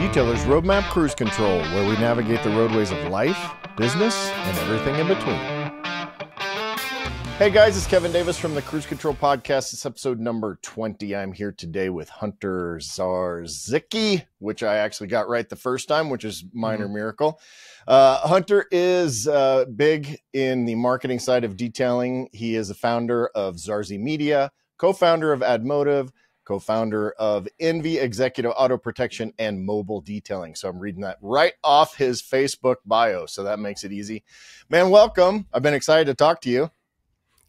Detailer's Roadmap Cruise Control, where we navigate the roadways of life, business, and everything in between. Hey guys, it's Kevin Davis from the Cruise Control Podcast. It's episode number 20. I'm here today with Hunter Zarzycki, which I actually got right the first time, which is minor miracle. Hunter is big in the marketing side of detailing. He is a founder of Zarzy Media, co-founder of AdMotive, co-founder of Envy Executive Auto Protection and Mobile Detailing. So I'm reading that right off his Facebook bio. So that makes it easy. Man, welcome. I've been excited to talk to you.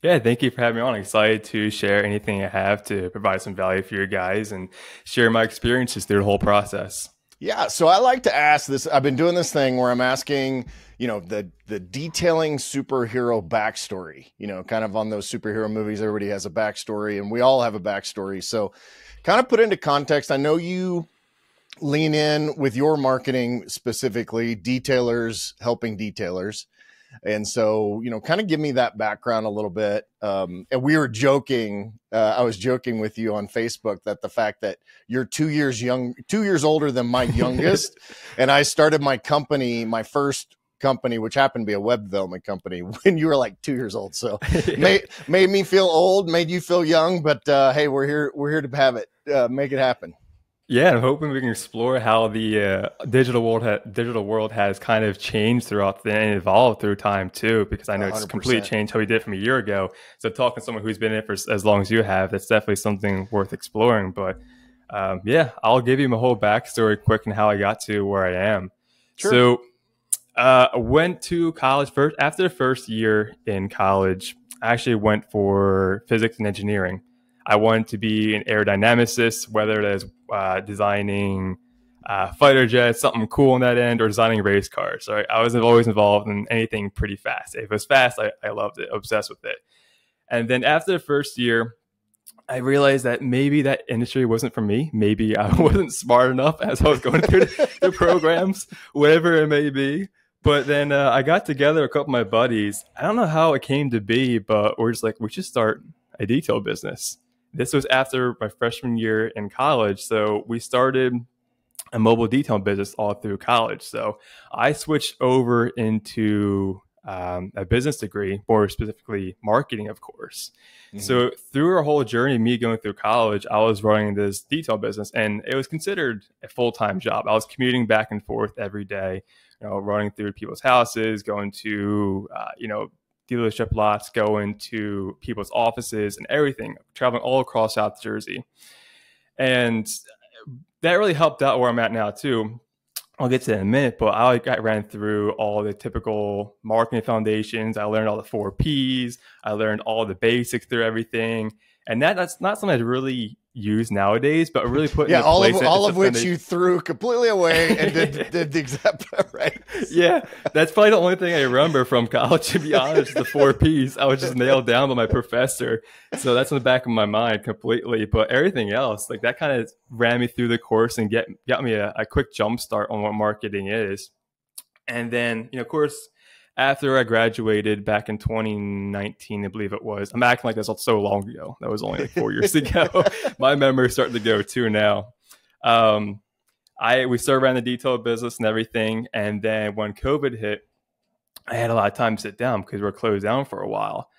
Yeah, thank you for having me on. I'm excited to share anything I have to provide some value for you guys and share my experiences through the whole process. Yeah, so I like to ask this. I've been doing this thing where I'm asking, the detailing superhero backstory, kind of on those superhero movies, everybody has a backstory and we all have a backstory. So kind of put into context, I know you lean in with your marketing, specifically detailers helping detailers. And so, kind of give me that background a little bit. And we were joking, I was joking with you on Facebook that the fact that you're 2 years older than my youngest. And I started my first company, which happened to be a web development company, when you were like 2 years old. So made me feel old, made you feel young, but hey, we're here to have it, make it happen. Yeah, I'm hoping we can explore how the digital world has kind of changed throughout and evolved through time too, because I know 100%. It's completely changed how we did from a year ago. So talking to someone who's been in it for as long as you have, that's definitely something worth exploring. But yeah, I'll give you my whole backstory quick and how I got to where I am. Sure. So I went to college first. After the first year in college, I actually went for physics and engineering. I wanted to be an aerodynamicist, whether it is designing fighter jets, something cool on that end, or designing race cars. So I was always involved in anything pretty fast. If it was fast, I loved it, obsessed with it. And then after the first year, I realized that maybe that industry wasn't for me. Maybe I wasn't smart enough as I was going through the programs, whatever it may be. But then I got together a couple of my buddies. I don't know how it came to be, but we're just like, we should start a detail business. This was after my freshman year in college. So we started a mobile detail business all through college. So I switched over into a business degree, more specifically marketing, of course. Mm-hmm. So through our whole journey, me going through college, I was running this detail business and it was considered a full-time job. I was commuting back and forth every day, running through people's houses, going to, dealership lots, going to people's offices and everything, traveling all across South Jersey. And that really helped out where I'm at now too. I'll get to that in a minute, but I ran through all the typical marketing foundations. I learned all the 4 Ps. I learned all the basics through everything. And that's not something I really use nowadays, but really put in place. all of which you threw completely away and did the exact right. Yeah, that's probably the only thing I remember from college, to be honest, the 4 Ps. I was just nailed down by my professor. So that's in the back of my mind completely. But everything else, like that kind of ran me through the course and got me a quick jump start on what marketing is. And then, of course, after I graduated back in 2019, I believe it was. I'm acting like that's so long ago. That was only like 4 years ago. My memory's starting to go too now. We started around the detail business and everything. And then when COVID hit, I had a lot of time to sit down because we were closed down for a while.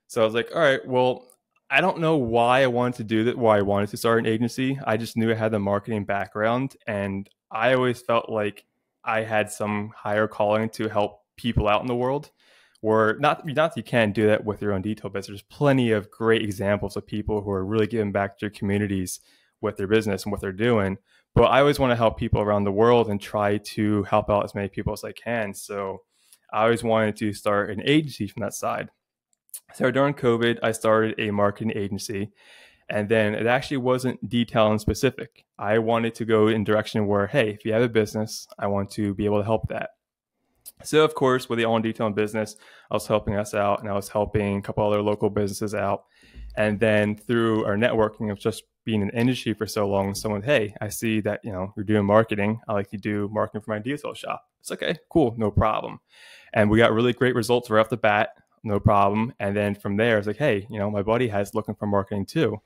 So I was like, all right, well, I don't know why I wanted to do that, why I wanted to start an agency. I just knew I had the marketing background. And I always felt like I had some higher calling to help people out in the world, or not that you can't do that with your own detail business. There's plenty of great examples of people who are really giving back to their communities with their business and what they're doing. But I always want to help people around the world and try to help out as many people as I can. So I always wanted to start an agency from that side. So during COVID, I started a marketing agency, and then it actually wasn't detailing specific. I wanted to go in direction where, hey, if you have a business, I want to be able to help that. So, of course, with the all-in detailing business, I was helping us out, and I was helping a couple other local businesses out. And then through our networking of just being in the industry for so long, someone, hey, I see that, you're doing marketing. I like to do marketing for my detail shop. It's okay, cool, no problem. And we got really great results right off the bat, no problem. And then from there, it's like, hey, my buddy has looking for marketing too.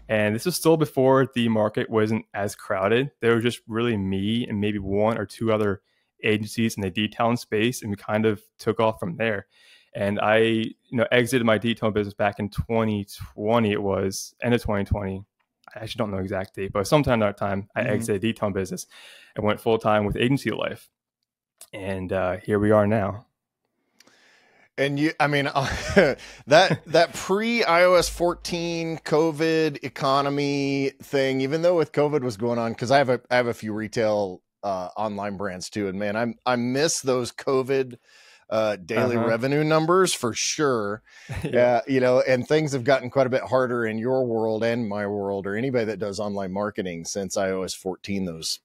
And this was still before the market wasn't as crowded. There was just really me and maybe one or two other agencies in the detailing space, and we kind of took off from there. And I, exited my detailing business back in 2020. It was end of 2020. I actually don't know the exact date, but sometime that time I exited detailing business and went full time with agency life. And here we are now. And that pre iOS 14 COVID economy thing, even though with COVID was going on, because I have a few retail online brands too, and man, I miss those COVID daily revenue numbers for sure. Yeah. And things have gotten quite a bit harder in your world and my world, or anybody that does online marketing since iOS 14. Those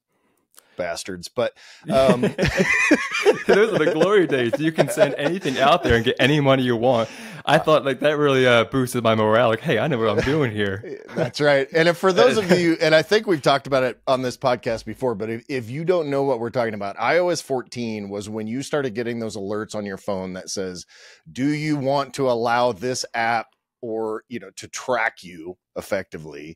bastards. But those are the glory days. You can send anything out there and get any money you want. I thought like that really boosted my morale. Like, hey, I know what I'm doing here. That's right. And for those of you, and I think we've talked about it on this podcast before, but if you don't know what we're talking about, iOS 14 was when you started getting those alerts on your phone that says, do you want to allow this app or, to track you effectively?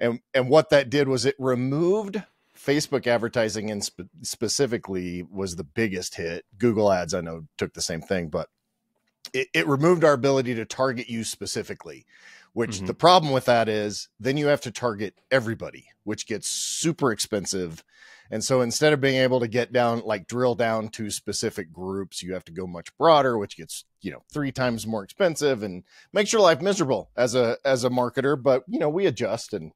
And what that did was it removed Facebook advertising, and specifically was the biggest hit. Google ads, I know, took the same thing, but it removed our ability to target you specifically, which the problem with that is then you have to target everybody, which gets super expensive. And so instead of being able to get down, like drill down to specific groups, you have to go much broader, which gets, 3 times more expensive and makes your life miserable as a marketer. But, we adjust and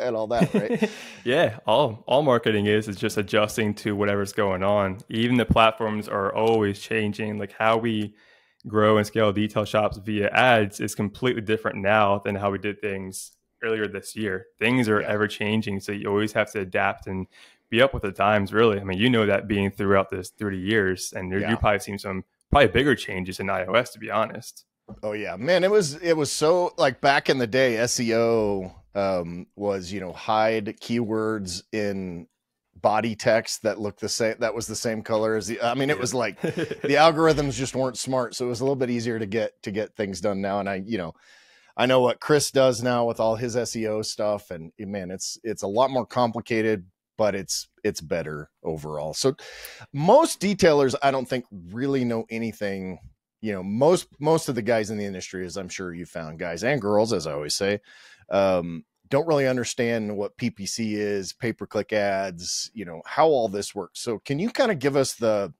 all that, right? Yeah, all marketing is just adjusting to whatever's going on. Even the platforms are always changing. Like how we grow and scale detail shops via ads is completely different now than how we did things earlier this year. Things are ever changing, so you always have to adapt and be up with the times, really. I mean, that being throughout this 30 years, and you've probably seen some probably bigger changes in iOS, to be honest. Oh yeah, man, it was so like back in the day, SEO was, hide keywords in body text that looked the same, that was the same color as it was like the algorithms just weren't smart, so it was a little bit easier to get things done now. And I know what Chris does now with all his SEO stuff, and man, it's a lot more complicated, but it's better overall. So most detailers, I don't think, really know anything. Most of the guys in the industry, as I'm sure you found, guys and girls, as I always say, don't really understand what PPC is, pay-per-click ads, how all this works. So can you kind of give us the,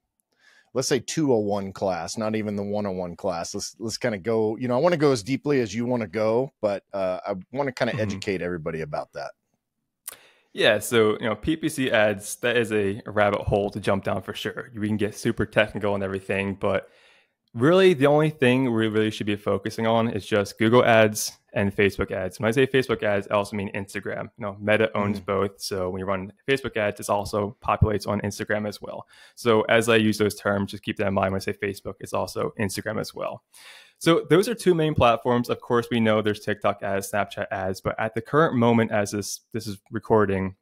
let's say 201 class, not even the 101 class. Let's kind of go, I want to go as deeply as you want to go, but I want to kind of educate everybody about that. Yeah, so PPC ads, that is a rabbit hole to jump down for sure. We can get super technical and everything, but really the only thing we really should be focusing on is just Google ads and Facebook ads. When I say Facebook ads, I also mean Instagram. Meta owns both, so when you run Facebook ads, it also populates on Instagram as well. So as I use those terms, just keep that in mind. When I say Facebook, it's also Instagram as well. So those are two main platforms. Of course, we know there's TikTok ads, Snapchat ads, but at the current moment as this is recording,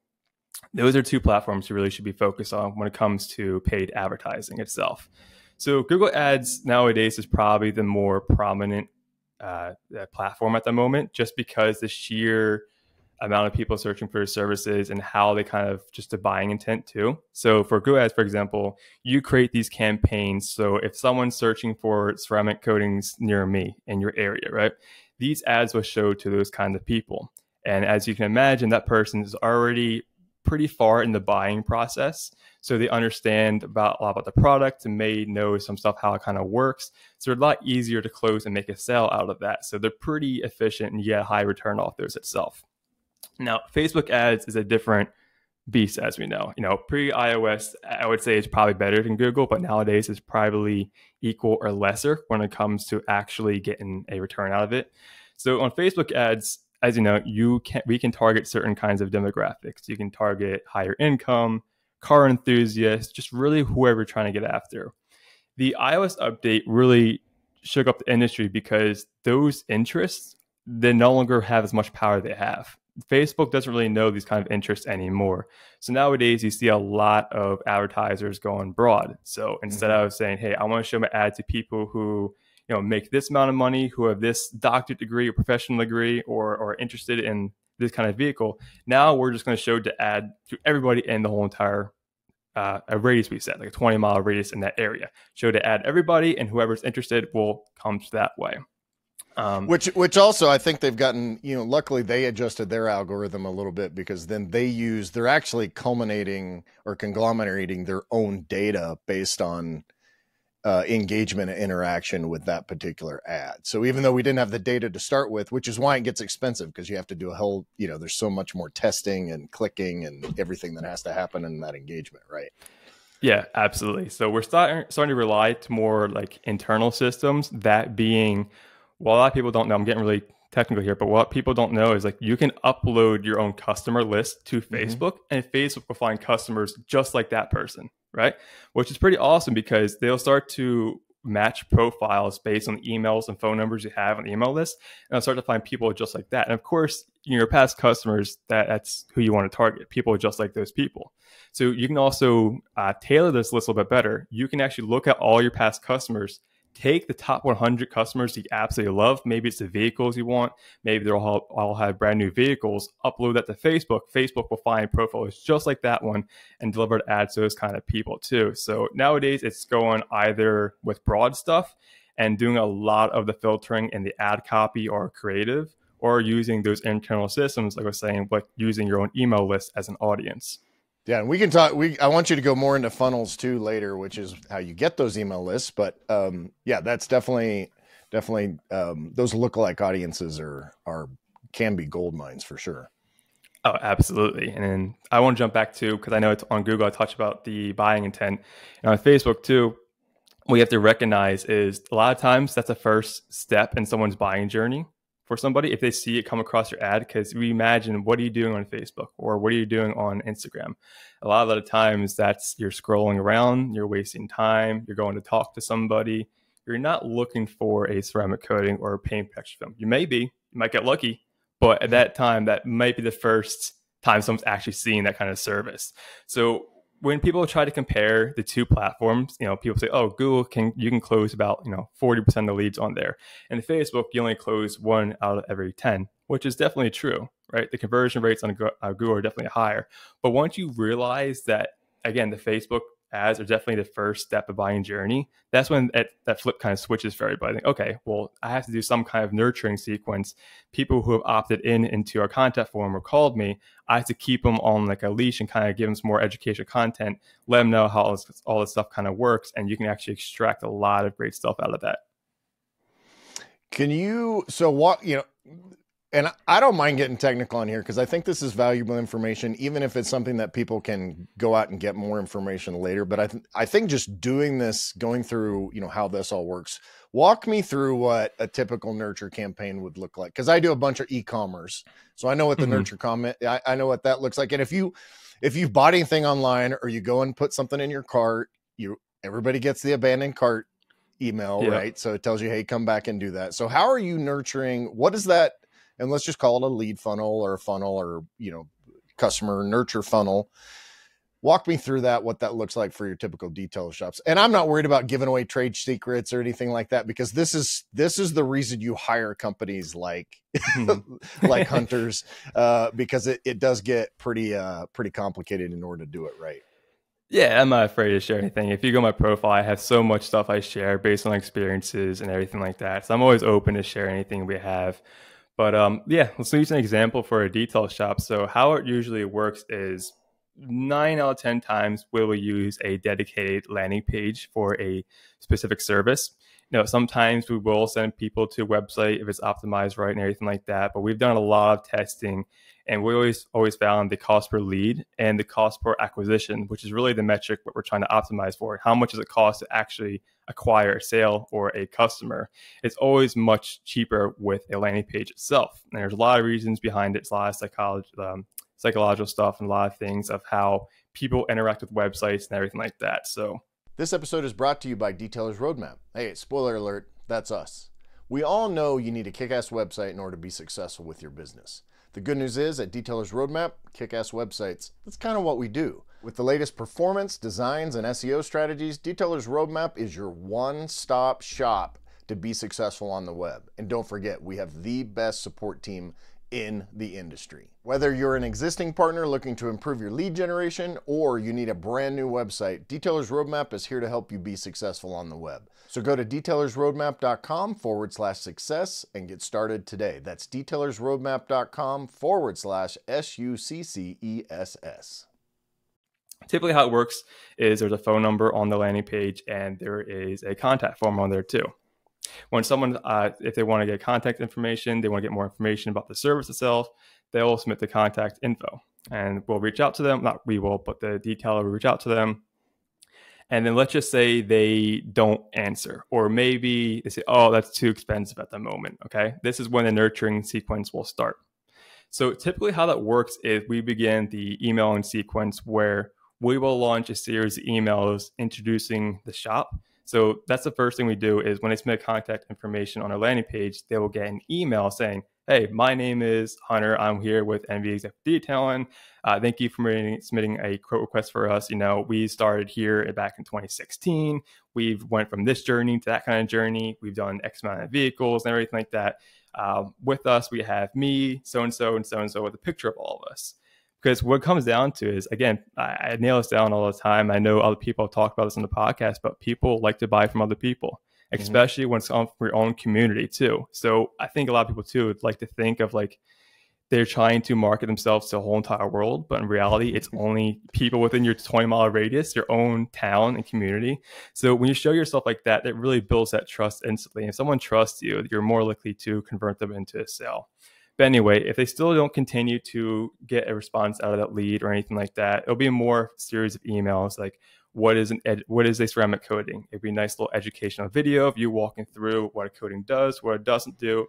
those are two platforms you really should be focused on when it comes to paid advertising itself. So Google Ads nowadays is probably the more prominent platform at the moment, just because the sheer amount of people searching for services and how they kind of just a buying intent too. So for Google Ads, for example, you create these campaigns. So if someone's searching for ceramic coatings near me in your area, right, these ads will show to those kind of people. And as you can imagine, that person is already pretty far in the buying process. So they understand a lot about the product and may know some stuff, how it kind of works. So they're a lot easier to close and make a sale out of that. So they're pretty efficient and high return off those itself. Now, Facebook ads is a different beast, as we know. Pre-iOS, I would say it's probably better than Google, but nowadays it's probably equal or lesser when it comes to actually getting a return out of it. So on Facebook ads, as you know, we can target certain kinds of demographics. You can target higher income, car enthusiasts, just really whoever you're trying to get after. The iOS update really shook up the industry because those interests, they no longer have as much power they have. Facebook doesn't really know these kind of interests anymore. So nowadays you see a lot of advertisers going broad. So instead of saying, hey, I want to show my ad to people who make this amount of money, who have this doctorate degree or professional degree, or are interested in this kind of vehicle. Now we're just going to show the ad to everybody in the whole entire a radius we set, like a 20-mile radius in that area. Show the ad everybody, and whoever's interested will come to that way. Which also, I think they've gotten, luckily they adjusted their algorithm a little bit, because then they're actually culminating or conglomerating their own data based on engagement and interaction with that particular ad. So even though we didn't have the data to start with, which is why it gets expensive, because you have to do a whole, there's so much more testing and clicking and everything that has to happen in that engagement, right? Yeah, absolutely. So we're starting to rely to more like internal systems, that being, well, a lot of people don't know, I'm getting really technical here, but what people don't know is like you can upload your own customer list to Facebook, and Facebook will find customers just like that person, right? Which is pretty awesome, because they'll start to match profiles based on the emails and phone numbers you have on the email list, and they'll start to find people just like that. And of course, your past customers, that's who you want to target, people just like those people. So you can also tailor this list a little bit better. You can actually look at all your past customers, take the top 100 customers you absolutely love. Maybe it's the vehicles you want. Maybe they'll all have brand new vehicles. Upload that to Facebook. Facebook will find profiles just like that one and deliver ads to those kind of people too. So nowadays it's going either with broad stuff and doing a lot of the filtering in the ad copy or creative, or using those internal systems, like I was saying, like using your own email list as an audience. Yeah, and we can talk. I want you to go more into funnels too later, which is how you get those email lists. But yeah, that's definitely those lookalike audiences can be gold mines for sure. Oh, absolutely. And then I want to jump back to, because I know it's on Google, I talked about the buying intent, and on Facebook too. What you have to recognize is a lot of times that's a first step in someone's buying journey for somebody, if they see it come across your ad, because we imagine, what are you doing on Facebook, or what are you doing on Instagram? A lot of the times that's, you're scrolling around, you're wasting time, you're going to talk to somebody. You're not looking for a ceramic coating or a paint protection film. You might get lucky, but at that time, that might be the first time someone's actually seeing that kind of service. So when people try to compare the two platforms, people say, oh, Google you can close about 40% of the leads on there, and Facebook you only close 1 out of every 10, which is definitely true, right? The conversion rates on Google are definitely higher, but once you realize that, again, the Facebook ads are definitely the first step of buying journey, that's when that flip kind of switches for everybody. Okay, well, I have to do some kind of nurturing sequence. People who have opted into our contact form or called me, I have to keep them on like a leash and kind of give them some more educational content, let them know how all this stuff kind of works, and you can actually extract a lot of great stuff out of that. And I don't mind getting technical on here, because I think this is valuable information, even if it's something that people can go out and get more information later. But I think just doing this, going through, how this all works, walk me through what a typical nurture campaign would look like. Because I do a bunch of e-commerce, so I know what the nurture comment, I know what that looks like. And if you've bought anything online, or you go and put something in your cart, everybody gets the abandoned cart email, right? So it tells you, hey, come back and do that. So how are you nurturing? What is that? And let's just call it a lead funnel or customer nurture funnel. Walk me through that, what that looks like for your typical detailer shops. And I'm not worried about giving away trade secrets or anything like that, because this is the reason you hire companies like like Hunters, because it does get pretty complicated in order to do it right. Yeah, I'm not afraid to share anything. If you go on my profile, I have so much stuff I share based on experiences and everything like that. So I'm always open to share anything we have. But yeah, let's use an example for a detail shop. So how it usually works is 9 out of 10 times we will use a dedicated landing page for a specific service. Sometimes we will send people to a website if it's optimized right and everything like that. But we've done a lot of testing, and we always found the cost per lead and the cost per acquisition, which is really the metric what we're trying to optimize for. How much does it cost to actually acquire a sale or a customer? It's always much cheaper with a landing page itself. And there's a lot of reasons behind it. It's a lot of psychological stuff, and a lot of things of how people interact with websites and everything like that. So this episode is brought to you by Detailer's Roadmap. Hey, spoiler alert, that's us. We all know you need a kick-ass website in order to be successful with your business. The good news is, at Detailer's Roadmap, kick-ass websites, that's kind of what we do. With the latest performance, designs, and SEO strategies, Detailer's Roadmap is your one-stop shop to be successful on the web. And don't forget, we have the best support team in the industry. Whether you're an existing partner looking to improve your lead generation or you need a brand new website, Detailer's Roadmap is here to help you be successful on the web. So go to detailersroadmap.com/success and get started today. That's detailersroadmap.com/SUCCESS. Typically how it works is there's a phone number on the landing page and there is a contact form on there too. When someone, if they want to get contact information, they want to get more information about the service itself, they'll submit the contact info and we'll reach out to them. Not we will, but the detailer will reach out to them. And then let's just say they don't answer, or maybe they say, oh, that's too expensive at the moment. Okay. This is when the nurturing sequence will start. So typically how that works is we begin the emailing sequence where we will launch a series of emails introducing the shop. So that's the first thing we do is when they submit contact information on our landing page, they will get an email saying, hey, my name is Hunter. I'm here with NV Executive Detailing. Thank you for submitting a quote request for us. You know, we started here back in 2016. We've went from this journey to that kind of journey. We've done X amount of vehicles and everything like that. With us, we have me, so-and-so, and so-and-so with a picture of all of us. Because what it comes down to is, again, I nail this down all the time. I know other people talk about this on the podcast, but people like to buy from other people, especially when it's on for your own community too. So I think a lot of people too would like to think of like they're trying to market themselves to the whole entire world, but in reality, it's only people within your 20-mile radius, your own town and community. So when you show yourself like that, it really builds that trust instantly. If someone trusts you, you're more likely to convert them into a sale. But anyway, if they still don't continue to get a response out of that lead or anything like that, it'll be a more series of emails like, what is a ceramic coating? It'd be a nice little educational video of you walking through what a coating does, what it doesn't do,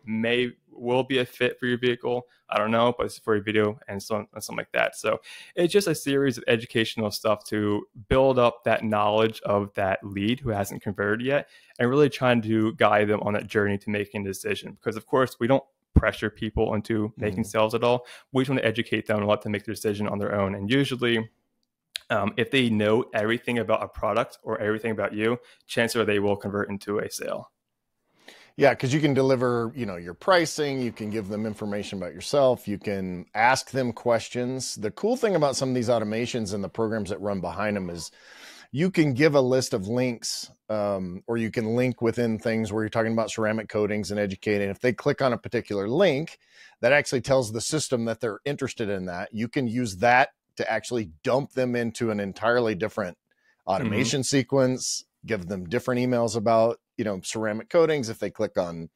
will be a fit for your vehicle. I don't know, but it's for a video and something like that. So it's just a series of educational stuff to build up that knowledge of that lead who hasn't converted yet and really trying to guide them on that journey to making a decision. Because of course, we don't pressure people into making sales at all. We just want to educate them and let them make their decision on their own. And usually, if they know everything about a product or everything about you, chances are they will convert into a sale. Yeah, because you can deliver, your pricing, you can give them information about yourself, you can ask them questions. The cool thing about some of these automations and the programs that run behind them is you can give a list of links, or you can link within things where you're talking about ceramic coatings and educating. If they click on a particular link, that actually tells the system that they're interested in that. You can use that to actually dump them into an entirely different automation sequence, give them different emails about, ceramic coatings. If they click on,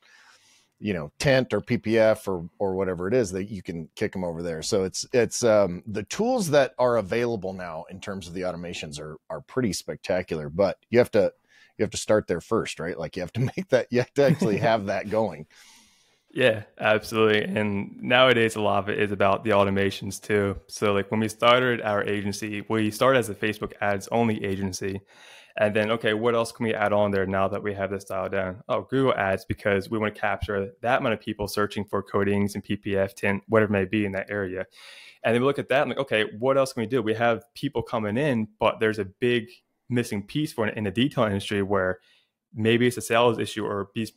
tent or PPF or whatever it is, that you can kick them over there. So it's the tools that are available now in terms of the automations are pretty spectacular, but you have to start there first, right? Like you have to actually have that going. Yeah, absolutely. And nowadays, a lot of it is about the automations too. So like when we started our agency, we started as a Facebook ads only agency. And then, okay, what else can we add on there now that we have this dialed down? Oh, Google ads, because we want to capture that amount of people searching for coatings and PPF, tint, whatever it may be in that area. And then we look at that and like, okay, what else can we do? We have people coming in, but there's a big missing piece in the detail industry where maybe it's a sales issue or these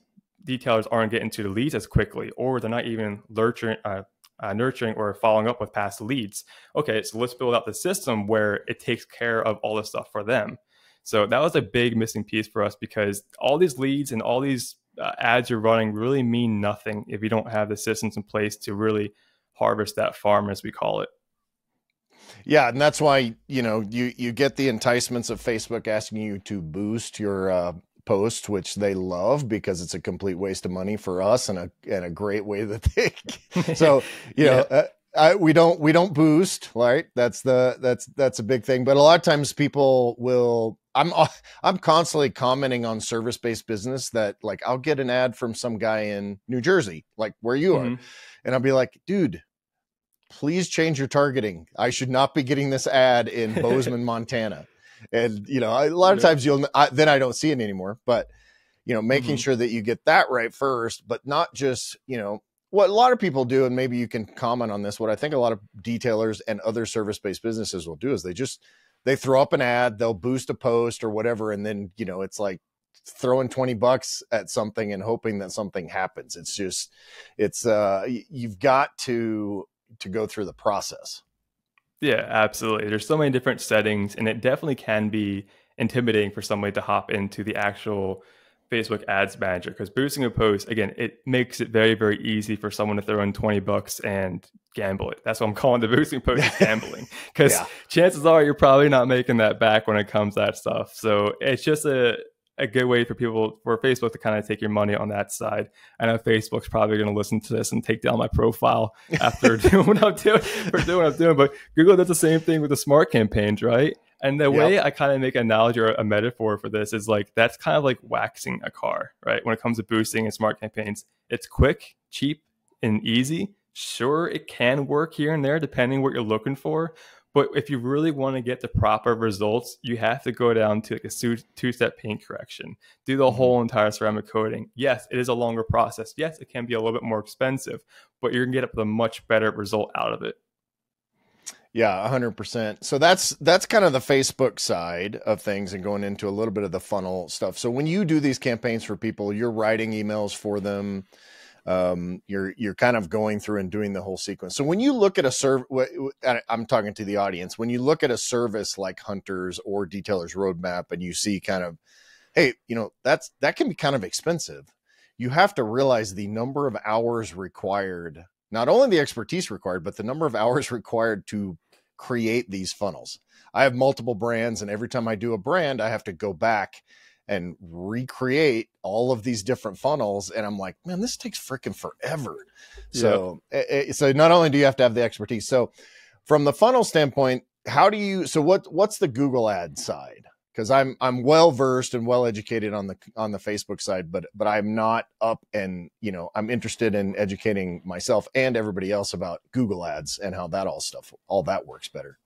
detailers aren't getting to the leads as quickly, or they're not even nurturing or following up with past leads. Okay, so let's build out the system where it takes care of all this stuff for them. So that was a big missing piece for us because all these leads and all these ads you're running really mean nothing if you don't have the systems in place to really harvest that farm, as we call it. Yeah, and that's why, you get the enticements of Facebook asking you to boost your post, which they love because it's a complete waste of money for us and a great way that they. So we don't boost, right? That's a big thing. But a lot of times people will. I'm constantly commenting on service-based business that like I'll get an ad from some guy in New Jersey, like where you are, and I'll be like, dude, please change your targeting. I should not be getting this ad in Bozeman, Montana. And, a lot of times then I don't see it anymore, but, making sure that you get that right first, but not just, what a lot of people do. And maybe you can comment on this. What I think a lot of detailers and other service-based businesses will do is they throw up an ad, they'll boost a post or whatever. And then, it's like throwing $20 at something and hoping that something happens. It's just, you've got to go through the process. Yeah, absolutely. There's so many different settings, and it definitely can be intimidating for somebody to hop into the actual Facebook ads manager, because boosting a post, again, it makes it very, very easy for someone to throw in $20 and gamble it. That's what I'm calling the boosting post is gambling, because chances are you're probably not making that back when it comes to that stuff. So it's just a good way for Facebook to kind of take your money on that side. I know Facebook's probably going to listen to this and take down my profile after doing what I'm doing, but Google does the same thing with the smart campaigns, right? And the way I kind of make an analogy or a metaphor for this is like, that's kind of like waxing a car, right? When it comes to boosting and smart campaigns, it's quick, cheap, and easy. Sure, it can work here and there depending what you're looking for. But if you really want to get the proper results, you have to go down to like a two-step paint correction, do the whole entire ceramic coating. Yes, it is a longer process. Yes, it can be a little bit more expensive, but you're going to get a much better result out of it. Yeah, 100%. So that's kind of the Facebook side of things, and going into a little bit of the funnel stuff. So when you do these campaigns for people, you're writing emails for them. You're kind of going through and doing the whole sequence. So when you look at I'm talking to the audience, when you look at a service like Hunter's or Detailer's Roadmap, and you see kind of, hey, that can be kind of expensive. You have to realize the number of hours required, not only the expertise required, but the number of hours required to create these funnels. I have multiple brands, and every time I do a brand, I have to go back and recreate all of these different funnels. And I'm like, man, this takes freaking forever. So not only do you have to have the expertise. So from the funnel standpoint, what's the Google ad side? Because I'm well versed and well educated on the Facebook side, but I'm not up, and I'm interested in educating myself and everybody else about Google ads and how that all that works better.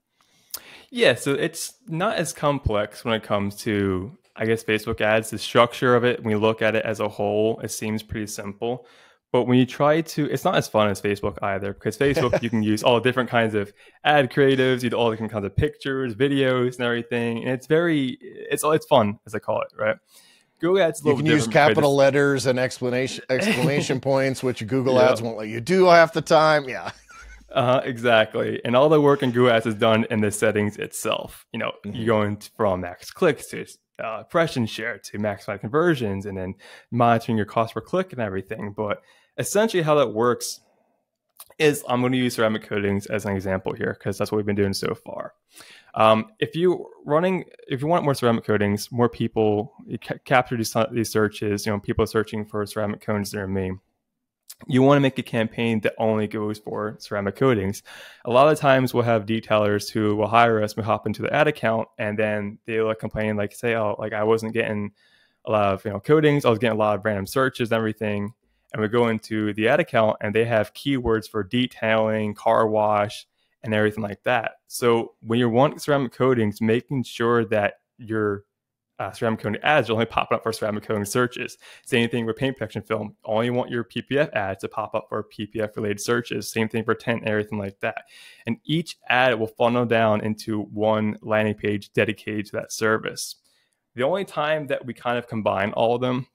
Yeah, so it's not as complex when it comes to, I guess, Facebook ads. The structure of it, when you look at it as a whole, it seems pretty simple. But when you try to, it's not as fun as Facebook either, because Facebook, you can use all different kinds of ad creatives, you do all different kinds of pictures, videos, and everything. And it's fun, as I call it, right? Google Ads, you can use capital letters and exclamation points, which Google Ads won't let you do half the time. Yeah. Exactly. And all the work in Google Ads is done in the settings itself. You're going from max clicks to impression share to maximize conversions, and then monitoring your cost per click and everything. But essentially how that works is, I'm going to use ceramic coatings as an example here, because that's what we've been doing so far. If you want more ceramic coatings, more people, you capture these searches, people searching for ceramic coatings near me. You want to make a campaign that only goes for ceramic coatings. A lot of times we'll have detailers who will hire us, we hop into the ad account, and then they'll complain, say, oh, I wasn't getting a lot of coatings, I was getting a lot of random searches and everything. And we go into the ad account and they have keywords for detailing, car wash, and everything like that. So when you want ceramic coatings, making sure that your ceramic coating ads are only popping up for ceramic coating searches. Same thing with paint protection film. Only want your PPF ads to pop up for PPF related searches. Same thing for tint and everything like that. And each ad will funnel down into one landing page dedicated to that service. The only time that we kind of combine all of them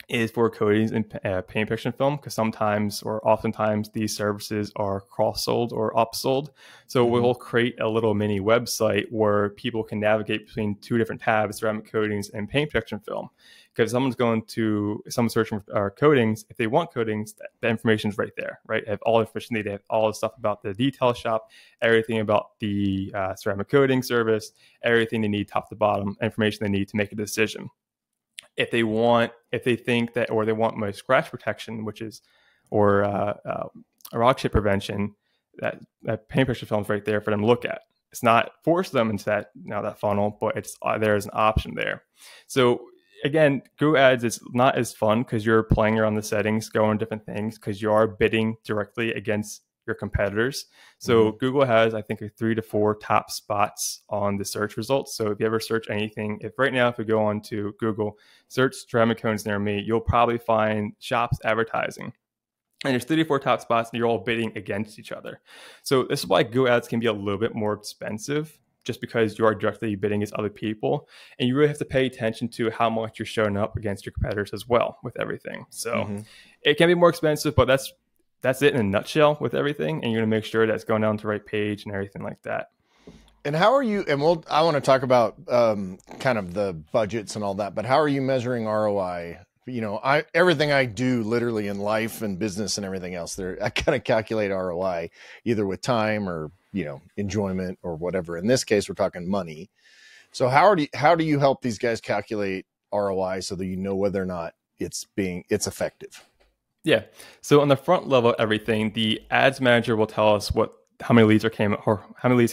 is for coatings and paint protection film, because sometimes or oftentimes these services are cross-sold or upsold. So we'll create a little mini website where people can navigate between two different tabs, ceramic coatings and paint protection film. Because someone's searching for coatings, if they want coatings, the information is right there, right? They have all the information, they have all the stuff about the detail shop, everything about the ceramic coating service, everything they need top to bottom, information they need to make a decision. If they want my scratch protection, or rock chip prevention, that paint protection film is right there for them to look at. It's not force them into that funnel, but there's an option there. So again, Google Ads is not as fun because you're playing around the settings, going different things, because you are bidding directly against your competitors. So Google has, I think, 3 to 4 top spots on the search results. So if you ever search anything, if we go on to Google, search ceramic cones near me, you'll probably find shops advertising. And there's 3 to 4 top spots, and you're all bidding against each other. So this is why Google Ads can be a little bit more expensive just because you are directly bidding against other people. And you really have to pay attention to how much you're showing up against your competitors as well with everything. So it can be more expensive, but that's it in a nutshell with everything. And you're going to make sure that's going down to the right page and everything like that. And how are you, and I want to talk about kind of the budgets and all that, but how are you measuring ROI? You know, everything I do literally in life and business and everything else I kind of calculate ROI either with time or, you know, enjoyment or whatever. In this case, we're talking money. So how do you help these guys calculate ROI so that you know whether or not it's effective? Yeah. So on the front level of everything, the ads manager will tell us how many leads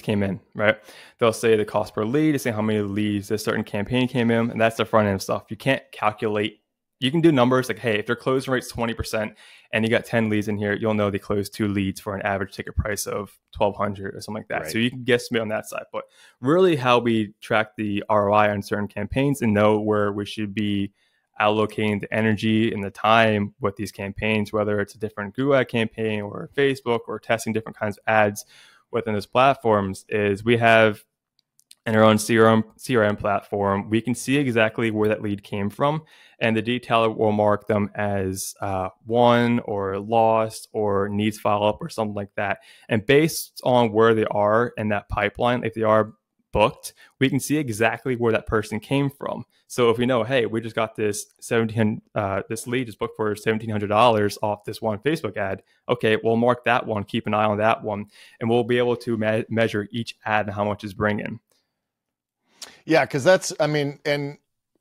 came in, right? They'll say the cost per lead, they say how many leads a certain campaign came in, and that's the front end stuff. You can't calculate. You can do numbers like, hey, if their closing rate's 20% and you got 10 leads in here, you'll know they closed 2 leads for an average ticket price of $1,200 or something like that. Right. So you can guesstimate on that side. But really how we track the ROI on certain campaigns and know where we should be allocating the energy and the time with these campaigns, whether it's a different Google ad campaign or Facebook or testing different kinds of ads within those platforms, is we have in our own CRM platform, we can see exactly where that lead came from, and the detailer will mark them as won or lost or needs follow-up or something like that. And based on where they are in that pipeline, if they are booked, we can see exactly where that person came from. So if we know, hey, we just got this this lead is booked for $1,700 off this one Facebook ad. Okay, we'll mark that one, keep an eye on that one, and we'll be able to measure each ad and how much it's bringing. Yeah, because and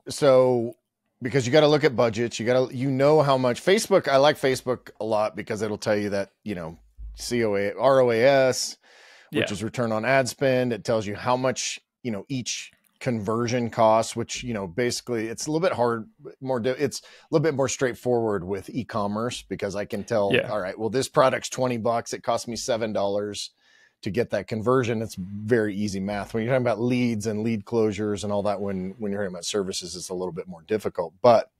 so because you got to look at budgets, you know how much Facebook. I like Facebook a lot because it'll tell you that, you know, ROAS, which is return on ad spend. It tells you how much, you know, each conversion costs, which, you know, basically it's a little bit it's a little bit more straightforward with e-commerce because I can tell, all right, well, this product's $20. It cost me $7 to get that conversion. It's very easy math. When you're talking about leads and lead closures and all that, when you're talking about services, it's a little bit more difficult, but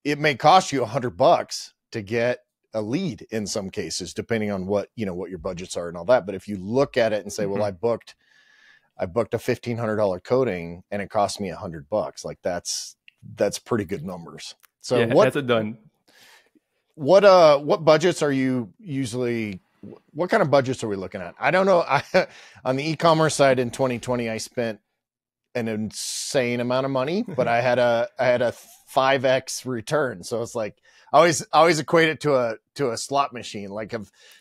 it may cost you $100 to get a lead in some cases, depending on what your budgets are and all that. But if you look at it and say, well, I booked a $1,500 coating and it cost me $100, like that's pretty good numbers. So that's a done. What budgets are you usually, what kind of budgets are we looking at? I don't know. On the e-commerce side in 2020, I spent an insane amount of money, but I had a 5x return. So it's like, I always equate it to a slot machine. Like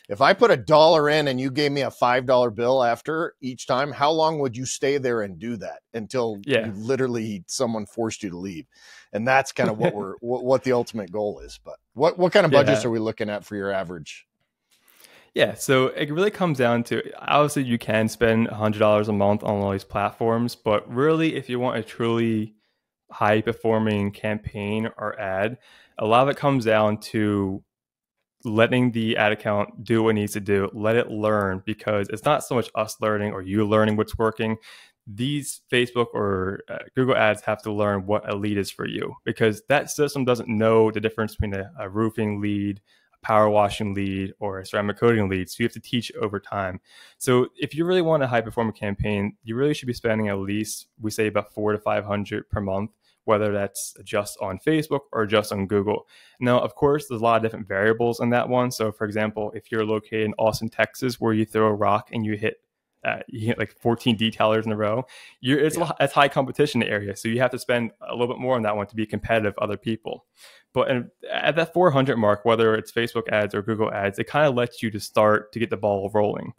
if I put $1 in and you gave me a $5 bill after each time, how long would you stay there and do that until you literally someone forced you to leave? And that's kind of what the ultimate goal is. But what kind of budgets are we looking at for your average? Yeah, so it really comes down to, obviously you can spend $100 a month on all these platforms, but really if you want a truly high performing campaign or ad, a lot of it comes down to letting the ad account do what it needs to do, let it learn, because it's not so much us learning or you learning what's working. These Facebook or Google ads have to learn what a lead is for you, because that system doesn't know the difference between a roofing lead, power washing lead, or a ceramic coating lead. So you have to teach over time. So if you really want a high performing campaign, you really should be spending at least, we say, about $400 to $500 per month, whether that's just on Facebook or just on Google. Now, of course, there's a lot of different variables in that one. So for example, if you're located in Austin, Texas, where you throw a rock and you hit like 14 detailers in a row, it's high competition area. So you have to spend a little bit more on that one to be competitive with other people. But at that 400 mark, whether it's Facebook ads or Google ads, it kind of lets you to start to get the ball rolling.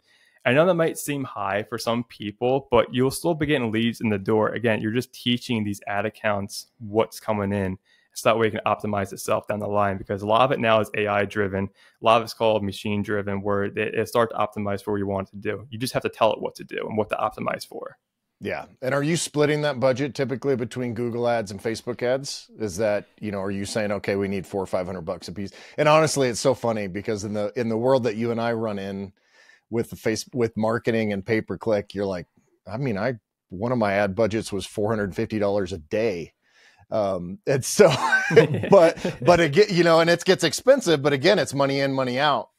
I know that might seem high for some people, but you'll still be getting leads in the door. Again, you're just teaching these ad accounts what's coming in. So that way it can optimize itself down the line, because a lot of it now is AI driven. A lot of it's called machine driven, where it starts to optimize for what you want it to do. You just have to tell it what to do and what to optimize for. Yeah. And are you splitting that budget typically between Google ads and Facebook ads? Is that, are you saying, okay, we need $400 or $500 a piece? And honestly, it's so funny because in the world that you and I run in with marketing and pay-per-click, you're like, one of my ad budgets was $450 a day. And so, but again, and it gets expensive, but again, it's money in, money out.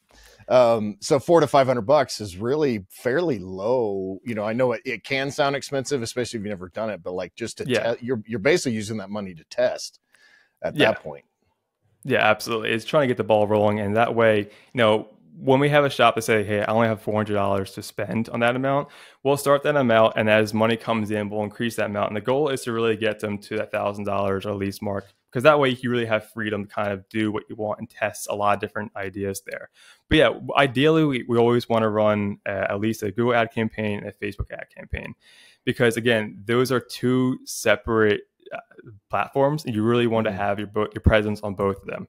So $400 to $500 is really fairly low. You know, I know it can sound expensive, especially if you've never done it, but like just to test, you're basically using that money to test at that point. Yeah, absolutely. It's trying to get the ball rolling. And that way, you know, when we have a shop that say, hey, I only have $400 to spend on that amount, we'll start that amount. And as money comes in, we'll increase that amount. And the goal is to really get them to that $1,000 or lease mark, because that way you really have freedom to kind of do what you want and test a lot of different ideas there. But yeah, ideally, we always want to run at least a Google ad campaign and a Facebook ad campaign, because again, those are two separate platforms, and you really want to have your presence on both of them.